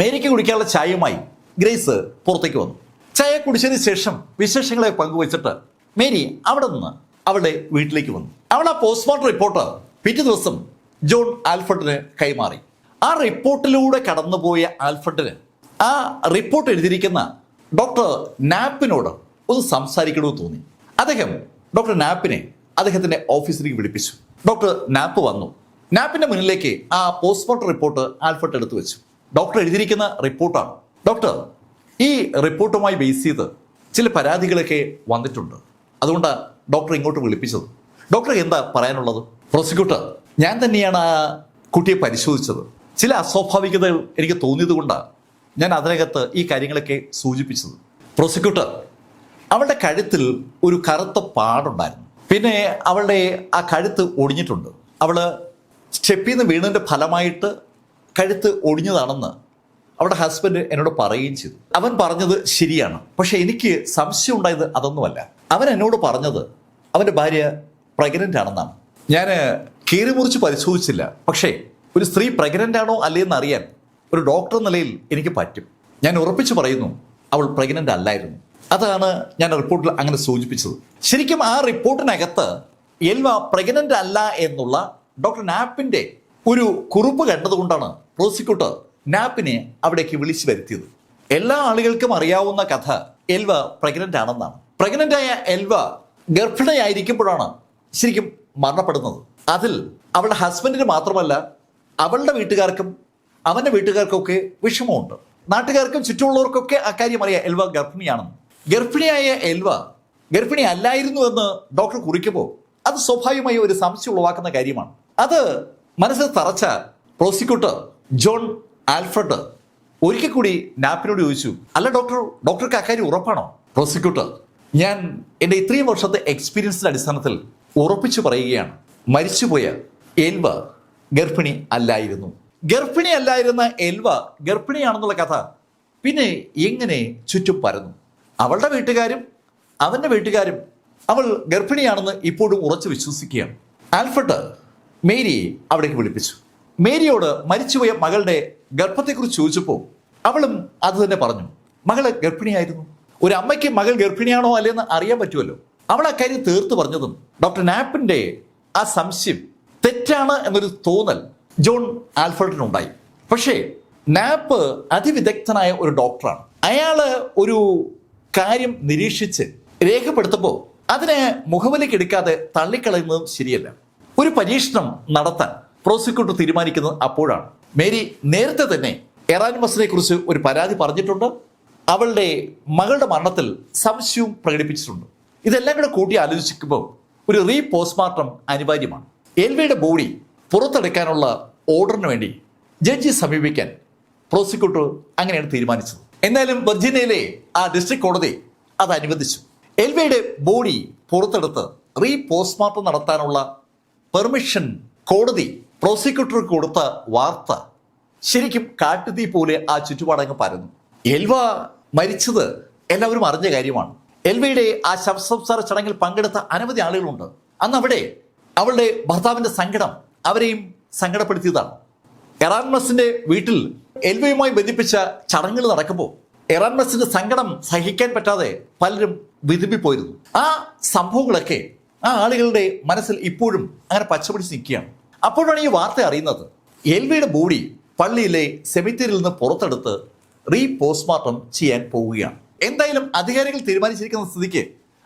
മേരിക്ക് കുടിക്കാനുള്ള ചായയുമായി ഗ്രേസ് പുറത്തേക്ക് വന്നു. ചായ കുടിച്ചതിന് ശേഷം വിശേഷങ്ങളെ പങ്കുവച്ചിട്ട് മേരി അവിടെ നിന്ന് അവളുടെ വീട്ടിലേക്ക് വന്നു. അവൾ ആ പോസ്റ്റ്മോർട്ടം റിപ്പോർട്ട് പിറ്റേ ദിവസം ജോൺ ആൽഫ്രഡിന് കൈമാറി. ആ റിപ്പോർട്ടിലൂടെ കടന്നുപോയ ആൽഫ്രഡിന് ആ റിപ്പോർട്ട് എഴുതിയിരിക്കുന്ന ഡോക്ടർ നാപ്പിനോട് ഒന്ന് സംസാരിക്കണമെന്ന് തോന്നി. അദ്ദേഹം ഡോക്ടർ നാപ്പിനെ അദ്ദേഹത്തിന്റെ ഓഫീസിലേക്ക് വിളിപ്പിച്ചു. ഡോക്ടർ നാപ്പ് വന്നു. നാപ്പിന്റെ മുന്നിലേക്ക് ആ പോസ്റ്റ്മോർട്ടം റിപ്പോർട്ട് ആൽഫ്രഡ് എടുത്തു വെച്ചു. ഡോക്ടർ എഴുതിയിരിക്കുന്ന റിപ്പോർട്ടാണ്. ഡോക്ടർ, ഈ റിപ്പോർട്ടുമായി ബേസ് ചെയ്ത് ചില പരാതികളൊക്കെ വന്നിട്ടുണ്ട്. അതുകൊണ്ടാണ് ഡോക്ടർ ഇങ്ങോട്ട് വിളിപ്പിച്ചത്. ഡോക്ടർ എന്താ പറയാനുള്ളത്? പ്രോസിക്യൂട്ടർ, ഞാൻ തന്നെയാണ് ആ കുട്ടിയെ പരിശോധിച്ചത്. ചില അസ്വാഭാവികതകൾ എനിക്ക് തോന്നിയത് കൊണ്ടാണ് ഞാൻ അതിനകത്ത് ഈ കാര്യങ്ങളൊക്കെ സൂചിപ്പിച്ചത്. പ്രോസിക്യൂട്ടർ, അവളുടെ കഴുത്തിൽ ഒരു കറുത്ത പാടുണ്ടായിരുന്നു. പിന്നെ അവളുടെ ആ കഴുത്ത് ഒടിഞ്ഞിട്ടുണ്ട്. അവള് സ്റ്റെപ്പിൽ നിന്ന് വീണതിൻ്റെ ഫലമായിട്ട് കഴുത്ത് ഒടിഞ്ഞതാണെന്ന് അവളുടെ ഹസ്ബൻഡ് എന്നോട് പറയുകയും ചെയ്തു. അവൻ പറഞ്ഞത് ശരിയാണ്. പക്ഷെ എനിക്ക് സംശയം ഉണ്ടായത് അതൊന്നുമല്ല. അവൻ എന്നോട് പറഞ്ഞത് അവൻ്റെ ഭാര്യ പ്രഗ്നൻ്റ് ആണെന്നാണ്. ഞാൻ കീറിമുറിച്ച് പരിശോധിച്ചില്ല. പക്ഷേ ഒരു സ്ത്രീ പ്രഗ്നൻ്റ് ആണോ അല്ലേന്ന് അറിയാൻ ഒരു ഡോക്ടർ നിലയിൽ എനിക്ക് പറ്റും. ഞാൻ ഉറപ്പിച്ചു പറയുന്നു, അവൾ പ്രഗ്നൻ്റ് അല്ലായിരുന്നു. അതാണ് ഞാൻ റിപ്പോർട്ടിൽ അങ്ങനെ സൂചിപ്പിച്ചത്. ശരിക്കും ആ റിപ്പോർട്ടിനകത്ത് എൽവ പ്രഗ്നൻ്റ് അല്ല എന്നുള്ള ഡോക്ടർ നാപ്പിന്റെ ഒരു കുറിപ്പ് കണ്ടതുകൊണ്ടാണ് പ്രോസിക്യൂട്ടർ നാപ്പിനെ അവിടേക്ക് വിളിച്ചു വരുത്തിയത്. എല്ലാ ആളുകൾക്കും അറിയാവുന്ന കഥ എൽവ പ്രഗ്നൻ്റ് ആണെന്നാണ്. പ്രഗ്നൻ്റ് ആയ എൽവ ഗർഭിണിയായിരിക്കുമ്പോഴാണ് ശരിക്കും മരണപ്പെടുന്നത്. അതിൽ അവളുടെ ഹസ്ബൻഡിന് മാത്രമല്ല, അവളുടെ വീട്ടുകാർക്കും അവൻ്റെ വീട്ടുകാർക്കൊക്കെ വിഷമമുണ്ട്. നാട്ടുകാർക്കും ചുറ്റുമുള്ളവർക്കൊക്കെ അക്കാര്യം അറിയാം എൽവ ഗർഭിണിയാണെന്ന്. ഗർഭിണിയായ എൽവ ഗർഭിണി അല്ലായിരുന്നു എന്ന് ഡോക്ടർ കുറിക്കുമ്പോൾ അത് സ്വാഭാവികമായി ഒരു സംശയം ഉളവാക്കുന്ന കാര്യമാണ്. അത് മനസ്സിൽ തറച്ച പ്രോസിക്യൂട്ടർ ജോൺ ആൽഫ്രഡ് ഒരിക്കൽ കൂടി നാപ്പിനോട് ചോദിച്ചു, അല്ല ഡോക്ടർ, ഡോക്ടർക്ക് അക്കാര്യം ഉറപ്പാണോ? പ്രോസിക്യൂട്ടർ, ഞാൻ എൻ്റെ ഇത്രയും വർഷത്തെ എക്സ്പീരിയൻസിന്റെ അടിസ്ഥാനത്തിൽ ഉറപ്പിച്ചു പറയുകയാണ്, മരിച്ചുപോയ എൽവ ഗർഭിണി അല്ലായിരുന്നു. ഗർഭിണി അല്ലായിരുന്ന എൽവ ഗർഭിണിയാണെന്നുള്ള കഥ പിന്നെ എങ്ങനെ ചുറ്റും പരന്നു. അവളുടെ വീട്ടുകാരും അവൻ്റെ വീട്ടുകാരും അവൾ ഗർഭിണിയാണെന്ന് ഇപ്പോഴും ഉറച്ചു വിശ്വസിക്കുകയാണ്. ആൽഫ്രഡ് മേരിയെ അവിടേക്ക് വിളിപ്പിച്ചു. മേരിയോട് മരിച്ചുപോയ മകളുടെ ഗർഭത്തെക്കുറിച്ച് ചോദിച്ചപ്പോൾ അവളും അത് തന്നെ പറഞ്ഞു. മകള് ഗർഭിണിയായിരുന്നു. ഒരു അമ്മയ്ക്ക് മകൾ ഗർഭിണിയാണോ അല്ലേന്ന് അറിയാൻ പറ്റുമല്ലോ. അവൾ അക്കാര്യം തീർത്ത് പറഞ്ഞതും ഡോക്ടർ നാപ്പിന്റെ ആ സംശയം തെറ്റാണ് എന്നൊരു തോന്നൽ ജോൺ ആൽഫ്രഡിനുണ്ടായി. പക്ഷേ നാപ്പ് അതിവിദഗ്ധനായ ഒരു ഡോക്ടറാണ്. അയാള് ഒരു കാര്യം നിരീക്ഷിച്ച് രേഖപ്പെടുത്തുമ്പോൾ അതിനെ മുഖവിലേക്ക് എടുക്കാതെ തള്ളിക്കളയുന്നതും ശരിയല്ല. ഒരു പരീക്ഷണം നടത്താൻ പ്രോസിക്യൂട്ടർ തീരുമാനിക്കുന്നത് അപ്പോഴാണ്. മേരി നേരത്തെ തന്നെ ഇറാൻ മെസ്സിനെ കുറിച്ച് ഒരു പരാതി പറഞ്ഞിട്ടുണ്ട്. അവളുടെ മകളുടെ മരണത്തിൽ സംശയവും പ്രകടിപ്പിച്ചിട്ടുണ്ട്. ഇതെല്ലാം കൂടെ കൂട്ടി ആലോചിക്കുമ്പോൾ ഒരു റീ പോസ്റ്റ്മോർട്ടം അനിവാര്യമാണ്. എൽവയുടെ ബോഡി പുറത്തെടുക്കാനുള്ള ഓർഡറിന് വേണ്ടി ജഡ്ജിയെ സമീപിക്കാൻ പ്രോസിക്യൂട്ടർ അങ്ങനെയാണ് തീരുമാനിച്ചത്. എന്നാലും വെർജീനിയയിലെ ആ ഡിസ്ട്രിക്ട് കോടതി അത് അനുവദിച്ചു. എൽവയുടെ ബോഡി പുറത്തെടുത്ത് റീ പോസ്റ്റ്മോർട്ടം നടത്താനുള്ള പെർമിഷൻ കോടതി പ്രോസിക്യൂട്ടർക്ക് കൊടുത്ത വാർത്ത ശരിക്കും കാട്ടുതീ പോലെ ആ ചുറ്റുപാടങ്ങ് പരന്നു. എൽവ മരിച്ചത് എല്ലാവരും അറിഞ്ഞ കാര്യമാണ്. എൽവയുടെ ആ ശവസംസ്കാര ചടങ്ങിൽ പങ്കെടുത്ത അനവധി ആളുകളുണ്ട്. അന്ന് അവിടെ അവളുടെ ഭർത്താവിന്റെ സങ്കടം അവരെയും സങ്കടപ്പെടുത്തിയതാണ്. ഇറാൻ മെസ്സിന്റെ വീട്ടിൽ എൽവയുമായി ബന്ധിപ്പിച്ച ചടങ്ങുകൾ നടക്കുമ്പോൾ ഇറാൻ മസിന്റെ സങ്കടം സഹിക്കാൻ പറ്റാതെ പലരും വിതുമ്പിപ്പോയിരുന്നു. ആ സംഭവങ്ങളൊക്കെ ആ ആളുകളുടെ മനസ്സിൽ ഇപ്പോഴും അങ്ങനെ പച്ചപിടിച്ച് നിൽക്കുകയാണ്. അപ്പോഴാണ് ഈ വാർത്ത അറിയുന്നത്. എൽവിയുടെ ബോഡി പള്ളിയിലെ സെമിത്തേരിയിൽ നിന്ന് പുറത്തെടുത്ത് പോസ്റ്റ്മോർട്ടം ചെയ്യാൻ പോവുകയാണ്. എന്തായാലും അധികാരികൾ തീരുമാനിച്ചിരിക്കുന്ന സ്ഥിതിക്ക്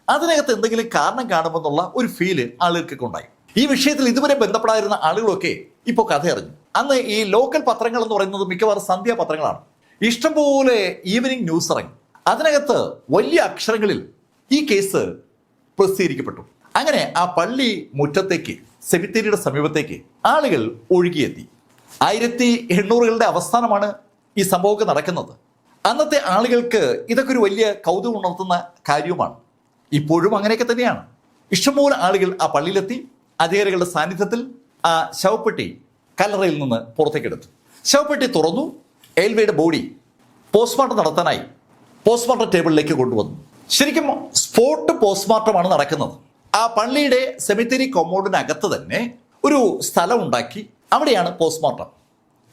അതിനകത്ത് എന്തെങ്കിലും കാരണം കാണുമെന്നുള്ള ഒരു ഫീല് ആളുകൾക്കൊക്കെ ഉണ്ടായി. ഈ വിഷയത്തിൽ ഇതുവരെ ബന്ധപ്പെടാതിരുന്ന ആളുകളൊക്കെ ഇപ്പോൾ കഥ അറിഞ്ഞു. അന്ന് ഈ ലോക്കൽ പത്രങ്ങൾ എന്ന് പറയുന്നത് മിക്കവാറും സന്ധ്യാ പത്രങ്ങളാണ്. ഇഷ്ടംപോലെ ഈവനിങ് ന്യൂസ് ഇറങ്ങി. അതിനകത്ത് വലിയ അക്ഷരങ്ങളിൽ ഈ കേസ് പ്രസിദ്ധീകരിക്കപ്പെട്ടു. അങ്ങനെ ആ പള്ളി മുറ്റത്തേക്ക്, സെമിത്തേരിയുടെ സമീപത്തേക്ക് ആളുകൾ ഒഴുകിയെത്തി. 1800കളുടെ അവസാനമാണ് ഈ സംഭവമൊക്കെ നടക്കുന്നത്. അന്നത്തെ ആളുകൾക്ക് ഇതൊക്കെ ഒരു വലിയ കൗതുകം ഉണർത്തുന്ന കാര്യവുമാണ്. ഇപ്പോഴും അങ്ങനെയൊക്കെ തന്നെയാണ്. ഇഷ്ടംപോലെ ആളുകൾ ആ പള്ളിയിലെത്തി. അധികാരികളുടെ സാന്നിധ്യത്തിൽ ആ ശവപ്പെട്ടി കല്ലറയിൽ നിന്ന് പുറത്തേക്കെടുത്തു. ശവപ്പെട്ടി തുറന്നു. എൽവയുടെ ബോഡി പോസ്റ്റ്മോർട്ടം നടത്താനായി പോസ്റ്റ്മോർട്ടം ടേബിളിലേക്ക് കൊണ്ടുവന്നു. ശരിക്കും സ്പോട്ട് പോസ്റ്റ്മോർട്ടമാണ് നടക്കുന്നത്. ആ പള്ളിയുടെ സെമിത്തേരി കോമ്പൗണ്ടിനകത്ത് തന്നെ ഒരു സ്ഥലം ഉണ്ടാക്കി അവിടെയാണ് പോസ്റ്റ്മോർട്ടം.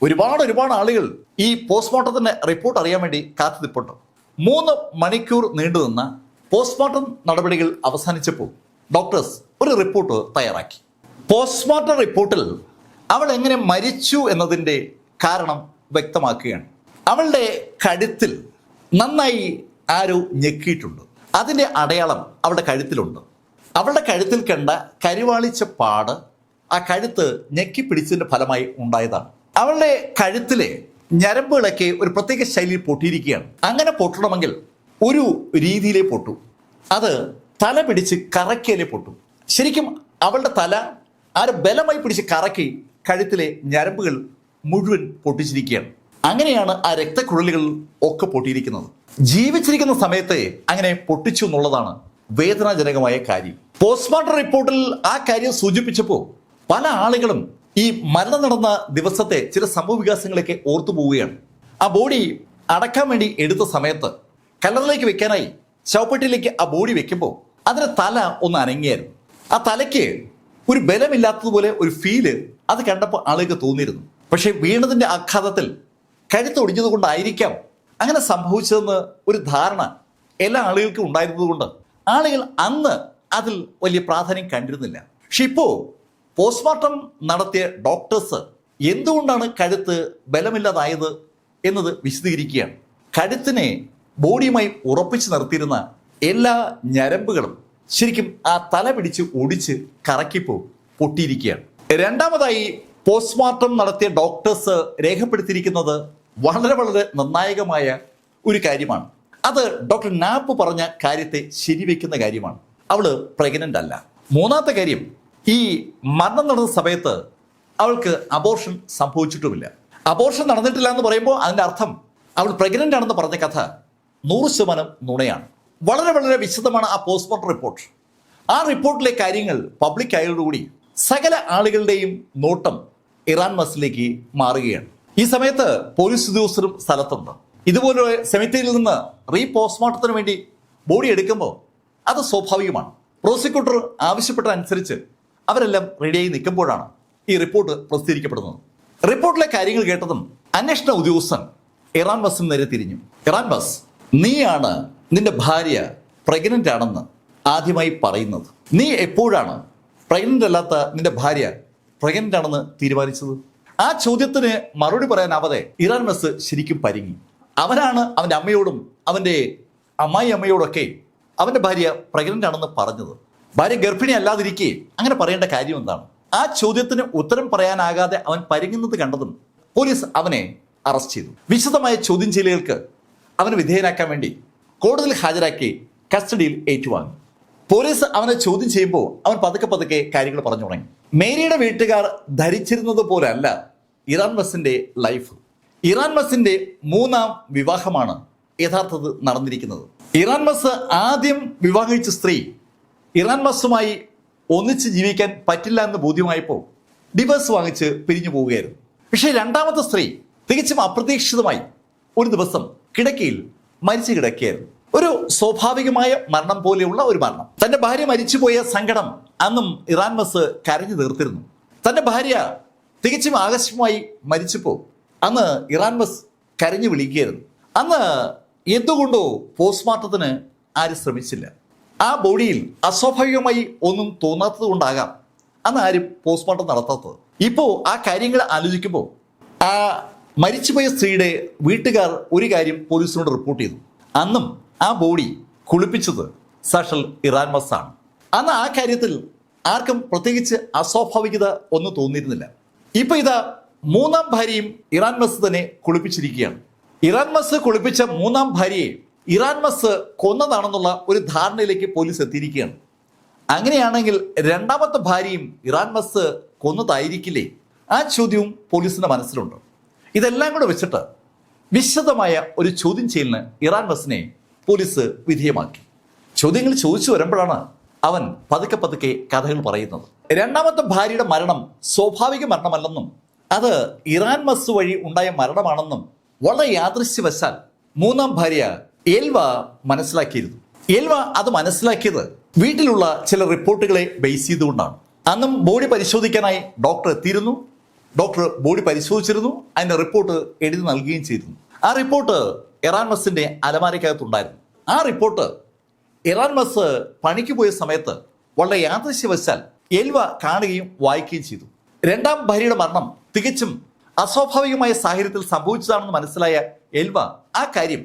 ഒരുപാട് ആളുകൾ ഈ പോസ്റ്റ്മോർട്ടത്തിന്റെ റിപ്പോർട്ട് അറിയാൻ വേണ്ടി കാത്തു നിൽപ്പുണ്ട്. 3 മണിക്കൂർ നീണ്ടുനിന്ന പോസ്റ്റ്മോർട്ടം നടപടികൾ അവസാനിച്ചപ്പോൾ ഡോക്ടേഴ്സ് ഒരു റിപ്പോർട്ട് തയ്യാറാക്കി. പോസ്റ്റ്മോർട്ടം റിപ്പോർട്ടിൽ അവൾ എങ്ങനെ മരിച്ചു എന്നതിൻ്റെ കാരണം വ്യക്തമാക്കുകയാണ്. അവളുടെ കഴുത്തിൽ നന്നായി ആരോ ഞെക്കിയിട്ടുണ്ട്. അതിൻ്റെ അടയാളം അവളുടെ കഴുത്തിലുണ്ട്. അവളുടെ കഴുത്തിൽ കണ്ട കരിവാളിച്ച പാട് ആ കഴുത്ത് ഞെക്കിപ്പിടിച്ചതിൻ്റെ ഫലമായി ഉണ്ടായതാണ്. അവളുടെ കഴുത്തിലെ ഞരമ്പുകളൊക്കെ ഒരു പ്രത്യേക ശൈലിയിൽ പൊട്ടിയിരിക്കുകയാണ്. അങ്ങനെ പൊട്ടണമെങ്കിൽ ഒരു രീതിയിലേ പൊട്ടു. അത് തല പിടിച്ച് കറക്കിയാലേ പൊട്ടു. ശരിക്കും അവളുടെ തല ആര് ബലമായി പിടിച്ച് കറക്കി കഴുത്തിലെ ഞരമ്പുകൾ മുഴുവൻ പൊട്ടിച്ചിരിക്കുകയാണ്. അങ്ങനെയാണ് ആ രക്തക്കുഴലുകൾ ഒക്കെ പൊട്ടിയിരിക്കുന്നത്. ജീവിച്ചിരിക്കുന്ന സമയത്ത് അങ്ങനെ പൊട്ടിച്ചു എന്നുള്ളതാണ് വേദനാജനകമായ കാര്യം. പോസ്റ്റ്മോർട്ടം റിപ്പോർട്ടിൽ ആ കാര്യം സൂചിപ്പിച്ചപ്പോൾ പല ആളുകളും ഈ മരണം നടന്ന ദിവസത്തെ ചില സംഭവ വികാസങ്ങളൊക്കെ ഓർത്തു പോവുകയാണ്. ആ ബോഡി അടക്കാൻ വേണ്ടി എടുത്ത സമയത്ത് കല്ലറിലേക്ക് വെക്കാനായി ശവപ്പെട്ടിയിലേക്ക് ആ ബോഡി വെക്കുമ്പോൾ അതിന് തല ഒന്ന് അനങ്ങിയായിരുന്നു. ആ തലയ്ക്ക് ഒരു ബലമില്ലാത്തതുപോലെ ഒരു ഫീല് അത് കണ്ടപ്പോൾ ആളുകൾക്ക് തോന്നിയിരുന്നു. പക്ഷെ വീണതിൻ്റെ ആഘാതത്തിൽ കഴുത്ത് ഒടിഞ്ഞത് കൊണ്ടായിരിക്കാം അങ്ങനെ സംഭവിച്ചതെന്ന് ഒരു ധാരണ എല്ലാ ആളുകൾക്കും ഉണ്ടായിരുന്നത് കൊണ്ട് ആളുകൾ അന്ന് അതിൽ വലിയ പ്രാധാന്യം കണ്ടിരുന്നില്ല. പക്ഷെ ഇപ്പോൾ പോസ്റ്റ്മോർട്ടം നടത്തിയ ഡോക്ടേഴ്സ് എന്തുകൊണ്ടാണ് കഴുത്ത് ബലമില്ലാതായത് എന്നത് വിശദീകരിക്കുകയാണ്. കഴുത്തിനെ ബോഡിയുമായി ഉറപ്പിച്ച് നിർത്തിയിരുന്ന എല്ലാ ഞരമ്പുകളും ശരിക്കും ആ തല പിടിച്ച് ഒടിച്ച് കറക്കിപ്പോൾ പൊട്ടിയിരിക്കുകയാണ്. രണ്ടാമതായി പോസ്റ്റ്മോർട്ടം നടത്തിയ ഡോക്ടേഴ്സ് രേഖപ്പെടുത്തിയിരിക്കുന്നത് വളരെ നിർണായകമായ ഒരു കാര്യമാണ്. അത് ഡോക്ടർ നാപ്പ് പറഞ്ഞ കാര്യത്തെ ശരിവെക്കുന്ന കാര്യമാണ്. അവള് പ്രഗ്നന്റ് അല്ല. മൂന്നാമത്തെ കാര്യം, ഈ മരണം നടന്ന സമയത്ത് അവൾക്ക് അബോർഷൻ സംഭവിച്ചിട്ടുമില്ല. അബോർഷൻ നടന്നിട്ടില്ല എന്ന് പറയുമ്പോൾ അതിൻ്റെ അർത്ഥം അവൾ പ്രഗ്നന്റ് ആണെന്ന് പറഞ്ഞ കഥ 100% നുണയാണ്. വളരെ വിശദമാണ് ആ പോസ്റ്റ്മോർട്ടം റിപ്പോർട്ട്. ആ റിപ്പോർട്ടിലെ കാര്യങ്ങൾ പബ്ലിക് ആയതോടുകൂടി സകല ആളുകളുടെയും നോട്ടം ഇറാൻ മസിലേക്ക് മാറുകയാണ്. ഈ സമയത്ത് പോലീസ് ഉദ്യോഗസ്ഥരും സ്ഥലത്തുണ്ട്. ഇതുപോലെ സെമിത്തേരിയിൽ നിന്ന് പോസ്റ്റ്മോർട്ടത്തിന് വേണ്ടി ബോഡി എടുക്കുമ്പോൾ അത് സ്വാഭാവികമാണ്. പ്രോസിക്യൂട്ടർ ആവശ്യപ്പെട്ട അനുസരിച്ച് അവരെല്ലാം റെഡിയായി നിൽക്കുമ്പോഴാണ് ഈ റിപ്പോർട്ട് പ്രസിദ്ധീകരിക്കപ്പെടുന്നത്. റിപ്പോർട്ടിലെ കാര്യങ്ങൾ കേട്ടതും അന്വേഷണ ഉദ്യോഗസ്ഥൻ ഇറാൻ മസിന് നേരെ തിരിഞ്ഞു. ഇറാൻ മസ്, നീയാണ് നിന്റെ ഭാര്യ പ്രഗ്നന്റ് ആണെന്ന് ആദ്യമായി പറയുന്നത്. നീ എപ്പോഴാണ് പ്രഗ്നന്റ് അല്ലാത്ത നിന്റെ ഭാര്യ പ്രഗ്നന്റ് ആണെന്ന് തീരുമാനിച്ചത്? ആ ചോദ്യത്തിന് മറുപടി പറയാനാവാതെ ഇറാൻ മസ് ശരിക്കും പരിങ്ങി. അവനാണ് അവൻ്റെ അമ്മയോടും അവൻ്റെ അമ്മായി അമ്മയോടൊക്കെ അവൻ്റെ ഭാര്യ പ്രഗ്നന്റ് ആണെന്ന് പറഞ്ഞത്. ഭാര്യ ഗർഭിണി അല്ലാതിരിക്കെ അങ്ങനെ പറയേണ്ട കാര്യം എന്താണ്? ആ ചോദ്യത്തിന് ഉത്തരം പറയാനാകാതെ അവൻ പരിങ്ങുന്നത് കണ്ടതും പോലീസ് അവനെ അറസ്റ്റ് ചെയ്തു. വിശദമായ ചോദ്യം ചെയ്യലുകൾക്ക് അവനെ വിധേയനാക്കാൻ വേണ്ടി കോടതിയിൽ ഹാജരാക്കി കസ്റ്റഡിയിൽ ഏറ്റുവാങ്ങി. പോലീസ് അവനെ ചോദ്യം ചെയ്യുമ്പോൾ അവൻ പതുക്കെ കാര്യങ്ങൾ പറഞ്ഞു തുടങ്ങി. മേരിയുടെ വീട്ടുകാർ ധരിച്ചിരുന്നത് പോലല്ല ഇറാൻ മസിന്റെ ലൈഫ്. ഇറാൻ മസിന്റെ 3ാം വിവാഹമാണ് യഥാർത്ഥത്തിൽ നടന്നിരിക്കുന്നത്. ഇറാൻ മസ് ആദ്യം വിവാഹം കഴിച്ച സ്ത്രീ ഇറാൻ മസുമായി ഒന്നിച്ച് ജീവിക്കാൻ പറ്റില്ല എന്ന് ബോധ്യമായപ്പോൾ ഡിവേഴ്സ് വാങ്ങിച്ച് പിരിഞ്ഞു പോവുകയായിരുന്നു. പക്ഷേ രണ്ടാമത്തെ സ്ത്രീ തികച്ചും അപ്രതീക്ഷിതമായി ഒരു ദിവസം കിടക്കയിൽ മരിച്ചു കിടക്കുകയായിരുന്നു. ഒരു സ്വാഭാവികമായ മരണം പോലെയുള്ള ഒരു മരണം. തന്റെ ഭാര്യ മരിച്ചുപോയ സങ്കടം അന്നും ഇറാൻ മസ് കരഞ്ഞു തീർത്തിരുന്നു. തന്റെ ഭാര്യ തികച്ചും ആകസ്മികമായി മരിച്ചപ്പോൾ അന്ന് ഇറാൻ മസ് കരഞ്ഞു വിളിക്കുകയായിരുന്നു. അന്ന് എന്തുകൊണ്ടോ പോസ്റ്റ്മോർട്ടത്തിന് ആരും ശ്രമിച്ചില്ല. ആ ബോഡിയിൽ അസ്വാഭാവികമായി ഒന്നും തോന്നാത്തത് കൊണ്ടാകാം അന്ന് ആരും പോസ്റ്റ്മോർട്ടം നടത്താത്തത്. ഇപ്പോൾ ആ കാര്യങ്ങൾ ആലോചിക്കുമ്പോൾ ആ മരിച്ചുപോയ സ്ത്രീയുടെ വീട്ടുകാർ ഒരു കാര്യം പോലീസിനോട് റിപ്പോർട്ട് ചെയ്തു. അന്നും ആ ബോഡി കുളിപ്പിച്ചത് സാക്ഷൽ ഇറാൻ മസ്സാണ്. അന്ന് ആ കാര്യത്തിൽ ആർക്കും പ്രത്യേകിച്ച് അസ്വാഭാവികത ഒന്നും തോന്നിയിരുന്നില്ല. ഇപ്പൊ ഇതാ മൂന്നാം ഭാര്യയും ഇറാൻ മസ് തന്നെ കുളിപ്പിച്ചിരിക്കുകയാണ്. ഇറാൻ മസ് കുളിപ്പിച്ച മൂന്നാം ഭാര്യയെ ഇറാൻ മസ് കൊന്നതാണെന്നുള്ള ഒരു ധാരണയിലേക്ക് പോലീസ് എത്തിയിരിക്കുകയാണ്. അങ്ങനെയാണെങ്കിൽ രണ്ടാമത്തെ ഭാര്യയും ഇറാൻ മസ് കൊന്നതായിരിക്കില്ലേ? ആ ചോദ്യവും പോലീസിന്റെ മനസ്സിലുണ്ട്. ഇതെല്ലാം കൂടെ വെച്ചിട്ട് വിശദമായ ഒരു ചോദ്യം ചെയ്യലിന് ഇറാൻ മസിനെ പോലീസ് വിധേയമാക്കി. ചോദ്യങ്ങൾ ചോദിച്ചു വരുമ്പോഴാണ് അവൻ പതുക്കെ പതുക്കെ കഥകൾ പറയുന്നത്. രണ്ടാമത്തെ ഭാര്യയുടെ മരണം സ്വാഭാവിക മരണമല്ലെന്നും അത് ഇറാൻ മസ് വഴി ഉണ്ടായ മരണമാണെന്നും വളരെ യാദൃശ്യവശാൽ മൂന്നാം ഭാര്യ എൽവ മനസ്സിലാക്കിയിരുന്നു. എൽവ അത് മനസ്സിലാക്കിയത് വീട്ടിലുള്ള ചില റിപ്പോർട്ടുകളെ ബേസ് ചെയ്തുകൊണ്ടാണ്. അന്നും ബോഡി പരിശോധിക്കാനായി ഡോക്ടർ എത്തിയിരുന്നു. ഡോക്ടർ ബോഡി പരിശോധിച്ചിരുന്നു. അതിന്റെ റിപ്പോർട്ട് എഴുതി നൽകുകയും ചെയ്തിരുന്നു. ആ റിപ്പോർട്ട് ഇറാൻ മസിന്റെ അലമാരയ്ക്കകത്തുണ്ടായിരുന്നു. ആ റിപ്പോർട്ട് ഇറാൻ മസ് പണിക്ക് പോയ സമയത്ത് വളരെ യാദൃശ്യവശാൽ എൽവ കാണുകയും വായിക്കുകയും ചെയ്തു. രണ്ടാം ഭാര്യയുടെ മരണം തികച്ചും അസ്വാഭാവികമായ സാഹചര്യത്തിൽ സംഭവിച്ചതാണെന്ന് മനസ്സിലായ എൽവ ആ കാര്യം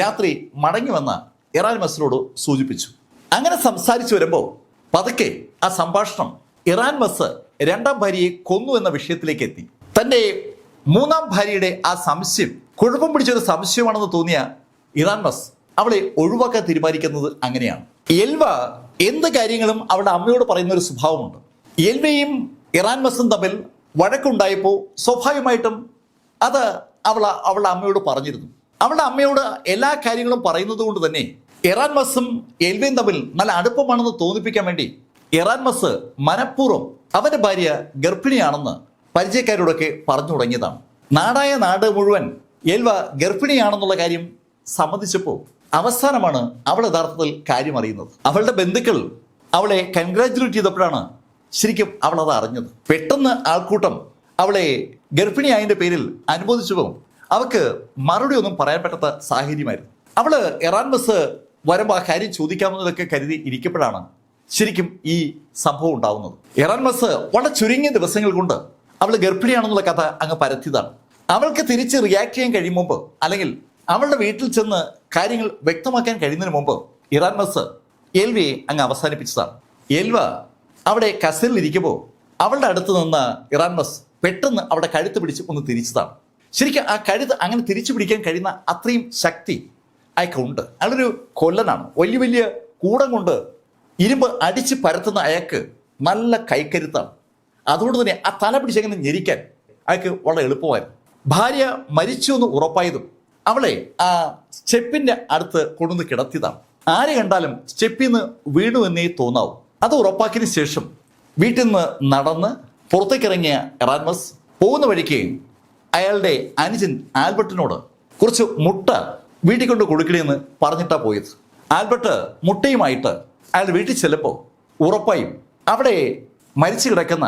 രാത്രി മടങ്ങി വന്ന ഇറാൻ മസിനോട് സൂചിപ്പിച്ചു. അങ്ങനെ സംസാരിച്ചു വരുമ്പോൾ പതുക്കെ ആ സംഭാഷണം ഇറാൻ മസ് രണ്ടാം ഭാര്യയെ കൊന്നു എന്ന വിഷയത്തിലേക്ക് എത്തി. തന്റെ മൂന്നാം ഭാര്യയുടെ ആ സംശയം കുഴപ്പം പിടിച്ചൊരു സംശയമാണെന്ന് തോന്നിയ ഇറാൻ മസ് അവളെ ഒഴിവാക്കാൻ തീരുമാനിക്കുന്നത് അങ്ങനെയാണ്. എൽവ എന്ത് കാര്യങ്ങളും അവളുടെ അമ്മയോട് പറയുന്ന ഒരു സ്വഭാവമുണ്ട്. എൽവയും ഇറാൻ മസും തമ്മിൽ വഴക്കുണ്ടായപ്പോൾ സ്വാഭാവികമായിട്ടും അത് അവളുടെ അമ്മയോട് പറഞ്ഞിരുന്നു. അവളുടെ അമ്മയോട് എല്ലാ കാര്യങ്ങളും പറയുന്നത് കൊണ്ട് തന്നെ ഇറാൻ മസും എൽവയും തമ്മിൽ നല്ല അടുപ്പമാണെന്ന് തോന്നിപ്പിക്കാൻ വേണ്ടി ഇറാൻ മസ് മനഃപൂർവ്വം അവന്റെ ഭാര്യ ഗർഭിണിയാണെന്ന് പരിചയക്കാരോടൊക്കെ പറഞ്ഞു തുടങ്ങിയതാണ്. നാടായ നാട് മുഴുവൻ എൽവ ഗർഭിണിയാണെന്നുള്ള കാര്യം സമ്മതിച്ചപ്പോൾ അവസാനമാണ് അവൾ യഥാർത്ഥത്തിൽ കാര്യം അറിയുന്നത്. അവളുടെ ബന്ധുക്കൾ അവളെ കൺഗ്രാറ്റുലേറ്റ് ചെയ്തപ്പോഴാണ് ശരിക്കും അവൾ അത് അറിഞ്ഞത്. പെട്ടെന്ന് ആൾക്കൂട്ടം അവളെ ഗർഭിണിയായതിന്റെ പേരിൽ അനുമോദിച്ചപ്പോൾ അവൾക്ക് മറുപടി ഒന്നും പറയാൻ പറ്റാത്ത സാഹചര്യമായിരുന്നു. അവള് ഇറാൻ മസ് വരുമ്പോൾ ആ കാര്യം ചോദിക്കാവുന്നതൊക്കെ കരുതി ഇരിക്കപ്പോഴാണ് ശരിക്കും ഈ സംഭവം ഉണ്ടാവുന്നത്. ഇറാൻ മസ് വളരെ ചുരുങ്ങിയ ദിവസങ്ങൾ കൊണ്ട് അവൾ ഗർഭിണിയാണെന്നുള്ള കഥ അങ്ങ് പരത്തിയതാണ്. അവൾക്ക് തിരിച്ച് റിയാക്ട് ചെയ്യാൻ കഴിയും മുമ്പ്, അല്ലെങ്കിൽ അവളുടെ വീട്ടിൽ ചെന്ന് കാര്യങ്ങൾ വ്യക്തമാക്കാൻ കഴിയുന്നതിന് മുമ്പ് ഇറാൻ മസ് എൽവയെ അങ്ങ് അവസാനിപ്പിച്ചതാണ്. എൽവ അവിടെ കസേരയിൽ ഇരിക്കുമ്പോൾ അവളുടെ അടുത്ത് നിന്ന് ഇറാൻ മസ് പെട്ടെന്ന് അവിടെ കഴുത്ത് പിടിച്ച് ഒന്ന് തിരിച്ചതാണ്. ശരിക്കും ആ കഴുത്ത് അങ്ങനെ തിരിച്ചു പിടിക്കാൻ കഴിയുന്ന അത്രയും ശക്തി അയാൾക്കുണ്ട്. അയാളൊരു കൊല്ലനാണ്. വലിയ വലിയ കൂടം കൊണ്ട് ഇരുമ്പ് അടിച്ച് പരത്തുന്ന അയാൾക്ക് നല്ല കൈക്കരുത്താണ്. അതുകൊണ്ട് തന്നെ ആ തല പിടിച്ചങ്ങനെ ഞെരിക്കാൻ അയാൾക്ക് വളരെ എളുപ്പമായിരുന്നു. ഭാര്യ മരിച്ചു എന്ന് ഉറപ്പായതും അവളെ ആ സ്റ്റെപ്പിന്റെ അടുത്ത് കൊണ്ടുവന്ന് കിടത്തിയതാണ്. ആരെ കണ്ടാലും സ്റ്റെപ്പിൽ നിന്ന് വീണു എന്നേ തോന്നാവൂ. അത് ഉറപ്പാക്കിയതിനു ശേഷം വീട്ടിൽ നിന്ന് നടന്ന് പുറത്തേക്കിറങ്ങിയ ഇറാൻ മസ് പോകുന്ന വഴിക്ക് അയാളുടെ അനുജൻ ആൽബർട്ടിനോട് കുറച്ച് മുട്ട വീട്ടിൽ കൊണ്ട് കൊടുക്കണമെന്ന് പറഞ്ഞിട്ടാ പോയത്. ആൽബർട്ട് മുട്ടയുമായിട്ട് അയാൾ വീട്ടിൽ ചെല്ലുമ്പോൾ ഉറപ്പായും അവിടെ മരിച്ചു കിടക്കുന്ന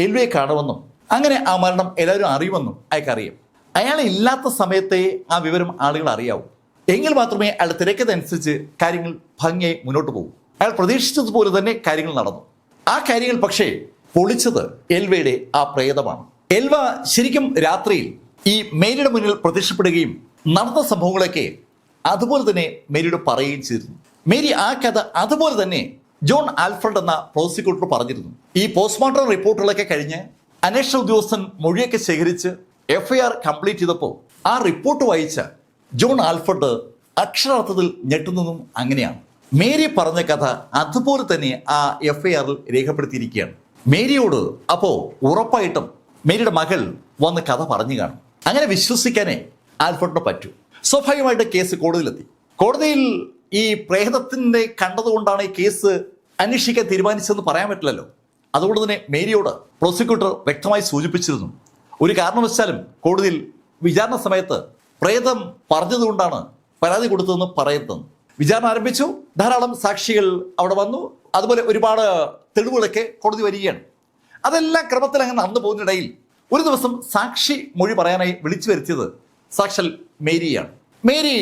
എൽവയെ കാണുമെന്നും അങ്ങനെ ആ മരണം എല്ലാവരും അറിയുമെന്നും അയാൾക്കറിയാം. അയാൾ ഇല്ലാത്ത സമയത്തെ ആ വിവരം ആളുകൾ അറിയാവൂ. എങ്കിൽ മാത്രമേ അയാൾ തിരക്കതനുസരിച്ച് കാര്യങ്ങൾ ഭംഗിയായി മുന്നോട്ട് പോകും. അയാൾ പ്രതീക്ഷിച്ചതുപോലെ തന്നെ കാര്യങ്ങൾ നടന്നു. ആ കാര്യങ്ങൾ പക്ഷേ പൊളിച്ചത് എൽവയുടെ ആ പ്രേതമാണ്. എൽവ ശരിക്കും രാത്രിയിൽ ഈ മേരിയുടെ മുന്നിൽ പ്രത്യക്ഷപ്പെടുകയും നടന്ന സംഭവങ്ങളൊക്കെ അതുപോലെ തന്നെ മേരിയോട് പറയുകയും ചെയ്തിരുന്നു. മേരി ആ കഥ അതുപോലെ തന്നെ ജോൺ ആൽഫ്രഡ് എന്ന പ്രോസിക്യൂട്ടർ പറഞ്ഞിരുന്നു. ഈ പോസ്റ്റ്മോർട്ടം റിപ്പോർട്ടുകളൊക്കെ കഴിഞ്ഞ് അന്വേഷണ ഉദ്യോഗസ്ഥൻ മൊഴിയൊക്കെ ശേഖരിച്ച് FIR കംപ്ലീറ്റ് ചെയ്തപ്പോൾ ആ റിപ്പോർട്ട് വായിച്ച ജോൺ ആൽഫ്രഡ് അക്ഷരാർത്ഥത്തിൽ ഞെട്ടുന്നതും അങ്ങനെയാണ്. മേരി പറഞ്ഞ കഥ അതുപോലെ തന്നെ ആ FIRൽ രേഖപ്പെടുത്തിയിരിക്കുകയാണ്. മേരിയോട് അപ്പോൾ ഉറപ്പായിട്ടും മേരിയുടെ മകൾ വന്ന് കഥ പറഞ്ഞു കാണും. അങ്ങനെ വിശ്വസിക്കാനേ ആൽഫ്രഡിന് പറ്റൂ. സ്വാഭാവികമായിട്ട് കേസ് കോടതിയിലെത്തി. കോടതിയിൽ ഈ പ്രേതത്തിന്റെ കണ്ടതുകൊണ്ടാണ് ഈ കേസ് അന്വേഷിക്കാൻ തീരുമാനിച്ചതെന്ന് പറയാൻ പറ്റില്ലല്ലോ. അതുകൊണ്ട് തന്നെ മേരിയോട് പ്രോസിക്യൂട്ടർ വ്യക്തമായി സൂചിപ്പിച്ചിരുന്നു, ഒരു കാരണവശാലും കോടതിയിൽ വിചാരണ സമയത്ത് പ്രേതം പറഞ്ഞതുകൊണ്ടാണ് പരാതി കൊടുത്തതെന്ന് പറയരുതെന്ന്. വിചാരണ ആരംഭിച്ചു. ധാരാളം സാക്ഷികൾ അവിടെ വന്നു. അതുപോലെ ഒരുപാട് തെളിവുകളൊക്കെ കോടതി വരികയാണ്. അതെല്ലാം ക്രമത്തിൽ അങ്ങനെ നടന്നു പോകുന്നിടയിൽ ഒരു ദിവസം സാക്ഷി മൊഴി പറയാനായി വിളിച്ചു വരുത്തിയത് സാക്ഷാൽ മേരിയാണ്. മേരി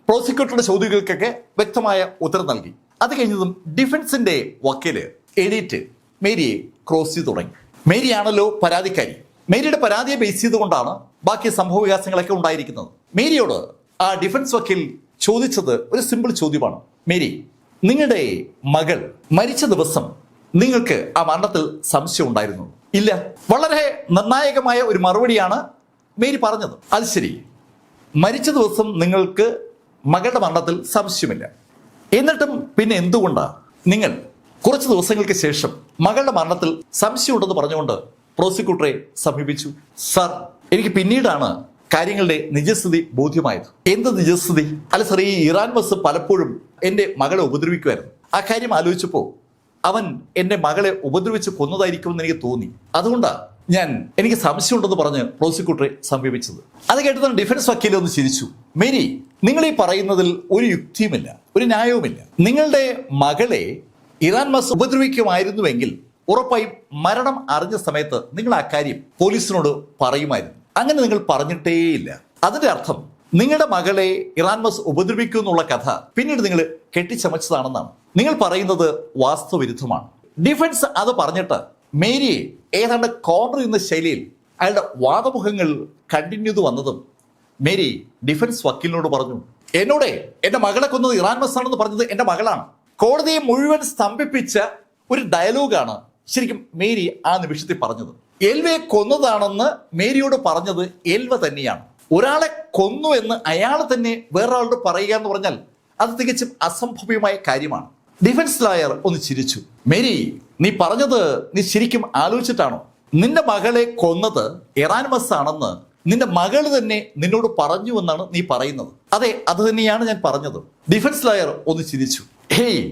പ്രോസിക്യൂട്ടറുടെ ചോദ്യങ്ങൾക്കൊക്കെ വ്യക്തമായ ഉത്തരം നൽകി. അത് കഴിഞ്ഞതും ഡിഫൻസിന്റെ വക്കീല് എഡിറ്റ് മേരിയെ ക്രോസ് ചെയ്തു തുടങ്ങി. മേരിയാണല്ലോ പരാതിക്കാരി. മേരിയുടെ പരാതിയെ ബേസ് ചെയ്തുകൊണ്ടാണ് ബാക്കി സംഭവ വികാസങ്ങളൊക്കെ ഉണ്ടായിരിക്കുന്നത്. മേരിയോട് ആ ഡിഫൻസ് വക്കീൽ ചോദിച്ചത് ഒരു സിമ്പിൾ ചോദ്യമാണ്. മേരി, നിങ്ങളുടെ മകൾ മരിച്ച ദിവസം നിങ്ങൾക്ക് ആ മരണത്തിൽ സംശയം ഉണ്ടായിരുന്നു? ഇല്ല. വളരെ നിർണായകമായ ഒരു മറുപടിയാണ് മേരി പറഞ്ഞത്. അത് ശരി, മരിച്ച ദിവസം നിങ്ങൾക്ക് മകളുടെ മരണത്തിൽ സംശയമില്ല. എന്നിട്ടും പിന്നെ എന്തുകൊണ്ടാണ് നിങ്ങൾ കുറച്ച് ദിവസങ്ങൾക്ക് ശേഷം മകളുടെ മരണത്തിൽ സംശയമുണ്ടെന്ന് പറഞ്ഞുകൊണ്ട് പ്രോസിക്യൂട്ടറെ സമീപിച്ചു? സാർ, എനിക്ക് പിന്നീടാണ് കാര്യങ്ങളുടെ നിജസ്ഥിതി ബോധ്യമായത്. എന്ത് നിജസ്ഥിതി? അല്ല സാർ, ഈ ഇറാൻ ബസ് പലപ്പോഴും എൻ്റെ മകളെ ഉപദ്രവിക്കുമായിരുന്നു. ആ കാര്യം ആലോചിച്ചപ്പോൾ അവൻ എൻ്റെ മകളെ ഉപദ്രവിച്ച് കൊന്നതായിരിക്കുമെന്ന് എനിക്ക് തോന്നി. അതുകൊണ്ടാണ് എനിക്ക് സംശയമുണ്ടെന്ന് പറഞ്ഞ് പ്രോസിക്യൂട്ടറെ സമീപിച്ചത്. അത് കേട്ടത് ഡിഫൻസ് വക്കീൽ ഒന്ന് ചിരിച്ചു. മേരി, നിങ്ങൾ ഈ പറയുന്നതിൽ ഒരു യുക്തിയുമില്ല, ഒരു ന്യായവുമില്ല. നിങ്ങളുടെ മകളെ ഇറാൻ ബസ് ഉപദ്രവിക്കുമായിരുന്നുവെങ്കിൽ ഉറപ്പായും മരണം അറിഞ്ഞ സമയത്ത് നിങ്ങൾ ആ കാര്യം പോലീസിനോട് പറയുമായിരുന്നു. അങ്ങനെ നിങ്ങൾ പറഞ്ഞിട്ടേയില്ല. അതിന്റെ അർത്ഥം നിങ്ങളുടെ മകളെ ഇറാൻ ബസ് ഉപദ്രവിക്കൂ എന്നുള്ള കഥ പിന്നീട് നിങ്ങൾ കെട്ടിച്ചമച്ചതാണെന്നാണ്. നിങ്ങൾ പറയുന്നത് വാസ്തവവിരുദ്ധമാണ്. ഡിഫൻസ് അത് പറഞ്ഞിട്ട് മേരിയെ ഏതാണ്ട് കോർണർ എന്ന ശൈലിയിൽ അയാളുടെ വാദമുഖങ്ങൾ കണ്ടിന്യൂ ചെയ്തു വന്നതും മേരി ഡിഫൻസ് വക്കീലിനോട് പറഞ്ഞു, എന്നോട് എൻ്റെ മകളെ കൊന്നത് ഇറാൻ ബസ് ആണെന്ന് പറഞ്ഞത് എൻ്റെ മകളാണ്. കോടതിയെ മുഴുവൻ സ്തംഭിപ്പിച്ച ഒരു ഡയലോഗാണ് ശരിക്കും മേരി ആ നിമിഷത്തിൽ പറഞ്ഞത്. എൽവയെ കൊന്നതാണെന്ന് മേരിയോട് പറഞ്ഞത് എൽവ തന്നെയാണ്. ഒരാളെ കൊന്നു എന്ന് അയാൾ തന്നെ വേറൊരാളോട് പറയുക എന്ന് പറഞ്ഞാൽ അത് തികച്ചും അസംഭവ്യമായ കാര്യമാണ്. ഡിഫൻസ് ലോയർ ഒന്ന് ചിരിച്ചു. മേരി, നീ പറഞ്ഞത് നീ ശരിക്കും ആലോചിച്ചിട്ടാണോ? നിന്റെ മകളെ കൊന്നത് ഇറാൻ ബസ് ആണെന്ന് നിന്റെ മകൾ തന്നെ നിന്നോട് പറഞ്ഞു എന്നാണ് നീ പറയുന്നത്? അതെ, അത് തന്നെയാണ് ഞാൻ പറഞ്ഞത്. ഡിഫൻസ് ലോയർ ഒന്ന് ചിരിച്ചു. ഹേയ്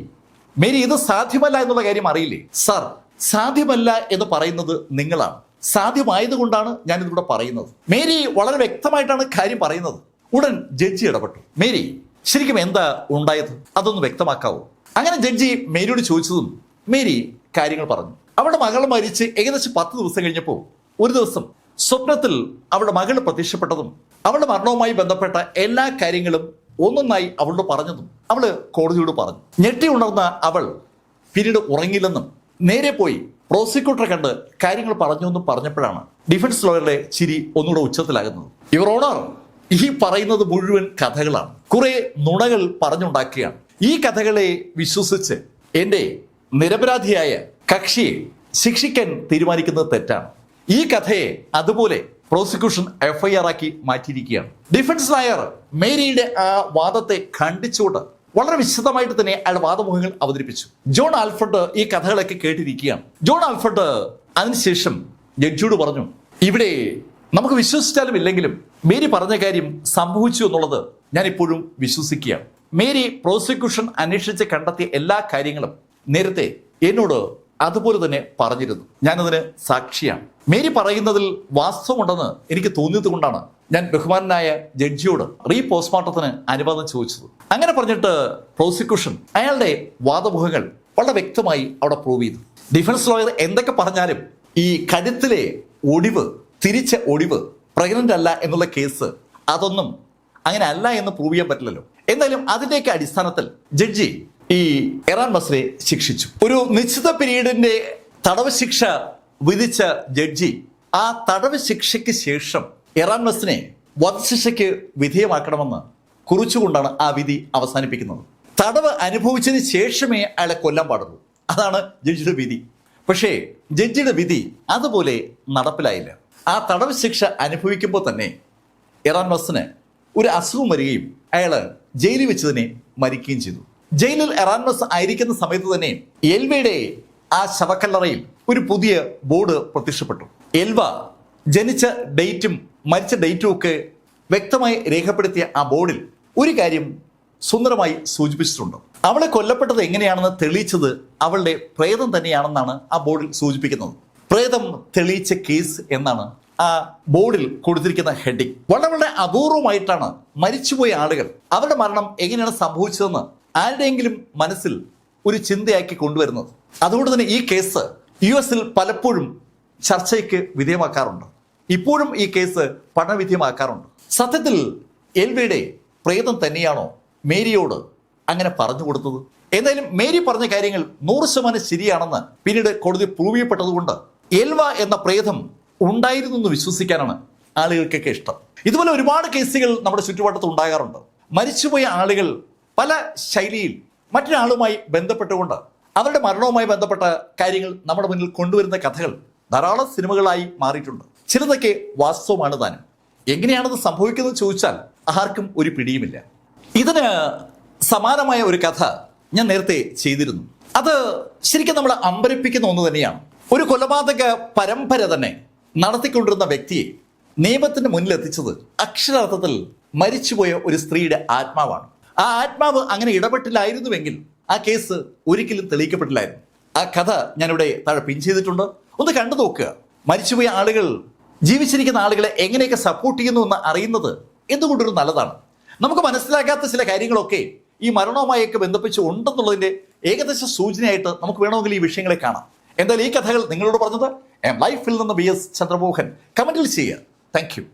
മേരി, ഇത് സാധ്യമല്ല എന്നുള്ള കാര്യം അറിയില്ലേ? സാർ, സാധ്യമല്ല എന്ന് പറയുന്നത് നിങ്ങളാണ്. സാധ്യമായതുകൊണ്ടാണ് ഞാൻ ഇതിലൂടെ പറയുന്നത്. മേരി വളരെ വ്യക്തമായിട്ടാണ് കാര്യം പറയുന്നത്. ഉടൻ ജഡ്ജി ഇടപെട്ടു. മേരി, ശരിക്കും എന്താ ഉണ്ടായത്? അതൊന്ന് വ്യക്തമാക്കാവോ? അങ്ങനെ ജഡ്ജി മേരിയോട് ചോദിച്ചതും മേരി കാര്യങ്ങൾ പറഞ്ഞു. അവളുടെ മകൾ മരിച്ച് ഏകദേശം 10 ദിവസം കഴിഞ്ഞപ്പോൾ ഒരു ദിവസം സ്വപ്നത്തിൽ അവളുടെ മകൾ പ്രത്യക്ഷപ്പെട്ടതും അവളുടെ മരണവുമായി ബന്ധപ്പെട്ട എല്ലാ കാര്യങ്ങളും ഒന്നൊന്നായി അവളോട് പറഞ്ഞതും അവള് കോടതിയോട് പറഞ്ഞു. ഞെട്ടി ഉണർന്ന അവൾ പിന്നീട് ഉറങ്ങില്ലെന്നും നേരെ പോയി പ്രോസിക്യൂട്ടറെ കണ്ട് കാര്യങ്ങൾ പറഞ്ഞു എന്നും പറഞ്ഞപ്പോഴാണ് ഡിഫൻസ് ലോയറുടെ ചിരി ഒന്നുകൂടെ ഉച്ചത്തിലാകുന്നത്. യുവർ ഓണർ, ഈ പറയുന്നത് മുഴുവൻ കഥകളാണ്, കുറെ നുണകൾ പറഞ്ഞുണ്ടാക്കുകയാണ്. ഈ കഥകളെ വിശ്വസിച്ച് എൻ്റെ നിരപരാധിയായ കക്ഷിയെ ശിക്ഷിക്കാൻ തീരുമാനിക്കുന്നത് തെറ്റാണ്. ഈ കഥയെ അതുപോലെ പ്രോസിക്യൂഷൻ FIR ആക്കി മാറ്റിയിരിക്കുകയാണ്. ഡിഫൻസ് ലോയർ മേരിയുടെ ആ വാദത്തെ ഖണ്ഡിച്ചുകൊണ്ട് വളരെ വിശദമായിട്ട് തന്നെ അയാൾ വാദമുഖങ്ങൾ അവതരിപ്പിച്ചു. ജോൺ ആൽഫ്രഡ് ഈ കഥകളൊക്കെ കേട്ടിരിക്കുകയാണ്. ജോൺ ആൽഫ്രഡ് അതിനുശേഷം ജഡ്ജിയോട് പറഞ്ഞു, ഇവിടെ നമുക്ക് വിശ്വസിച്ചാലും ഇല്ലെങ്കിലും മേരി പറഞ്ഞ കാര്യം സംഭവിച്ചു എന്നുള്ളത് ഞാൻ ഇപ്പോഴും വിശ്വസിക്കുകയാണ്. മേരി പ്രോസിക്യൂഷൻ അന്വേഷിച്ച് കണ്ടെത്തിയ എല്ലാ കാര്യങ്ങളും നേരത്തെ എന്നോട് അതുപോലെ തന്നെ പറഞ്ഞിരുന്നു. ഞാനതിന് സാക്ഷിയാണ്. മേരി പറയുന്നതിൽ വാസ്തവമുണ്ടെന്ന് എനിക്ക് തോന്നിയത് കൊണ്ടാണ് ഞാൻ ബഹുമാനായ ജഡ്ജിയോട് പോസ്റ്റ്മോർട്ടത്തിന് അനുവാദം ചോദിച്ചത്. അങ്ങനെ പറഞ്ഞിട്ട് പ്രോസിക്യൂഷൻ അയാളുടെ വാദമുഖങ്ങൾ വളരെ വ്യക്തമായി അവിടെ പ്രൂവ് ചെയ്തു. ഡിഫൻസ് ലോയർ എന്തൊക്കെ പറഞ്ഞാലും ഈ കഴുത്തിലെ ഒടിവ്, തിരിച്ച ഒടിവ് പ്രഗ്നന്റ് അല്ല എന്നുള്ള കേസ് അതൊന്നും അങ്ങനെ അല്ല എന്ന് പ്രൂവ് ചെയ്യാൻ പറ്റില്ലല്ലോ. എന്തായാലും അതിന്റെയൊക്കെ അടിസ്ഥാനത്തിൽ ജഡ്ജി ഈ ഇറാൻ ബസിനെ ശിക്ഷിച്ചു. ഒരു നിശ്ചിത പീരീഡിന്റെ തടവ് ശിക്ഷ വിധിച്ച ജഡ്ജി ആ തടവ് ശിക്ഷയ്ക്ക് ശേഷം ഇറാൻ ബസിനെ വധശിക്ഷയ്ക്ക് വിധേയമാക്കണമെന്ന് കുറിച്ചുകൊണ്ടാണ് ആ വിധി അവസാനിപ്പിക്കുന്നത്. തടവ് അനുഭവിച്ചതിന് ശേഷമേ അയാളെ കൊല്ലാൻ പാടുള്ളൂ. അതാണ് ജഡ്ജിയുടെ വിധി. പക്ഷേ ജഡ്ജിയുടെ വിധി അതുപോലെ നടപ്പിലായില്ല. ആ തടവ് ശിക്ഷ അനുഭവിക്കുമ്പോൾ തന്നെ ഇറാൻ ബസിന് ഒരു അസുഖം വരികയും അയാൾ ജയിലിൽ വെച്ച് തന്നെ മരിക്കുകയും ചെയ്തു. ജയിലിൽ ഇറാൻ ബസ് ആയിരിക്കുന്ന സമയത്ത് തന്നെ എൽവയുടെ ആ ശവക്കല്ലറയിൽ ഒരു പുതിയ ബോർഡ് പ്രത്യക്ഷപ്പെട്ടു. എൽവ ജനിച്ച ഡേറ്റും മരിച്ച ഡേറ്റും ഒക്കെ വ്യക്തമായി രേഖപ്പെടുത്തിയ ആ ബോർഡിൽ ഒരു കാര്യം സുന്ദരമായി സൂചിപ്പിച്ചിട്ടുണ്ട്. അവളെ കൊല്ലപ്പെട്ടത് എങ്ങനെയാണെന്ന് തെളിയിച്ചത് അവളുടെ പ്രേതം തന്നെയാണെന്നാണ് ആ ബോർഡിൽ സൂചിപ്പിക്കുന്നത്. പ്രേതം തെളിയിച്ച കേസ് എന്നാണ് ആ ബോർഡിൽ കൊടുത്തിരിക്കുന്ന ഹെഡിങ്. വളരെ അപൂർവമായിട്ടാണ് മരിച്ചുപോയ ആളുകൾ അവരുടെ മരണം എങ്ങനെയാണ് സംഭവിച്ചതെന്ന് ആരുടെയെങ്കിലും മനസ്സിൽ ഒരു ചിന്തയാക്കി കൊണ്ടുവരുന്നത്. അതുകൊണ്ട് തന്നെ ഈ കേസ് US പലപ്പോഴും ചർച്ചയ്ക്ക് വിധേയമാക്കാറുണ്ട്. ഇപ്പോഴും ഈ കേസ് പഠനവിധേയമാക്കാറുണ്ട്. സത്യത്തിൽ എൽവിയുടെ പ്രേതം തന്നെയാണോ മേരിയോട് അങ്ങനെ പറഞ്ഞു കൊടുത്തത്? എന്തായാലും മേരി പറഞ്ഞ കാര്യങ്ങൾ 100% ശരിയാണെന്ന് പിന്നീട് കോടതി പ്രൂവ് ചെയ്യപ്പെട്ടതുകൊണ്ട് എൽവ എന്ന പ്രേതം ഉണ്ടായിരുന്നു എന്ന് വിശ്വസിക്കാനാണ് ആളുകൾക്കൊക്കെ ഇഷ്ടം. ഇതുപോലെ ഒരുപാട് കേസുകൾ നമ്മുടെ ചുറ്റുവട്ടത്ത് ഉണ്ടാകാറുണ്ട്. മരിച്ചുപോയ ആളുകൾ പല ശൈലിയിൽ മറ്റൊരാളുമായി ബന്ധപ്പെട്ടുകൊണ്ട് അവരുടെ മരണവുമായി ബന്ധപ്പെട്ട കാര്യങ്ങൾ നമ്മുടെ മുന്നിൽ കൊണ്ടുവരുന്ന കഥകൾ ധാരാളം സിനിമകളായി മാറിയിട്ടുണ്ട്. ചിലതൊക്കെ വാസ്തവമാണ് താനും. എങ്ങനെയാണത് സംഭവിക്കുന്നത് ചോദിച്ചാൽ ആർക്കും ഒരു പിടിയുമില്ല. ഇതിന് സമാനമായ ഒരു കഥ ഞാൻ നേരത്തെ ചെയ്തിരുന്നു. അത് ശരിക്കും നമ്മളെ അമ്പരപ്പിക്കുന്ന ഒന്ന് തന്നെയാണ്. ഒരു കൊലപാതക പരമ്പര തന്നെ നടത്തിക്കൊണ്ടിരുന്ന വ്യക്തിയെ നിയമത്തിന് മുന്നിൽ എത്തിച്ചത് അക്ഷരാർത്ഥത്തിൽ മരിച്ചുപോയ ഒരു സ്ത്രീയുടെ ആത്മാവാണ്. ആ ആത്മാവ് അങ്ങനെ ഇടപെട്ടില്ലായിരുന്നുവെങ്കിൽ ആ കേസ് ഒരിക്കലും തെളിയിക്കപ്പെട്ടില്ലായിരുന്നു. ആ കഥ ഞാനിവിടെ താഴെ പിൻ ചെയ്തിട്ടുണ്ട്, ഒന്ന് കണ്ടു നോക്കുക. മരിച്ചുപോയ ആളുകൾ ജീവിച്ചിരിക്കുന്ന ആളുകളെ എങ്ങനെയൊക്കെ സപ്പോർട്ട് ചെയ്യുന്നു എന്ന് അറിയുന്നത് എന്തുകൊണ്ടൊരു നല്ലതാണ്. നമുക്ക് മനസ്സിലാക്കാത്ത ചില കാര്യങ്ങളൊക്കെ ഈ മരണവുമായൊക്കെ ബന്ധിപ്പിച്ച് ഉണ്ടെന്നുള്ളതിന്റെ ഏകദേശ സൂചനയായിട്ട് നമുക്ക് വേണമെങ്കിൽ ഈ വിഷയങ്ങളെ കാണാം. എന്തായാലും ഈ കഥകൾ നിങ്ങളോട് പറഞ്ഞത് ലൈഫിൽ നിന്ന് BS ചന്ദ്രമോഹൻ. കമന്റിൽ ചെയ്യുക. Thank you.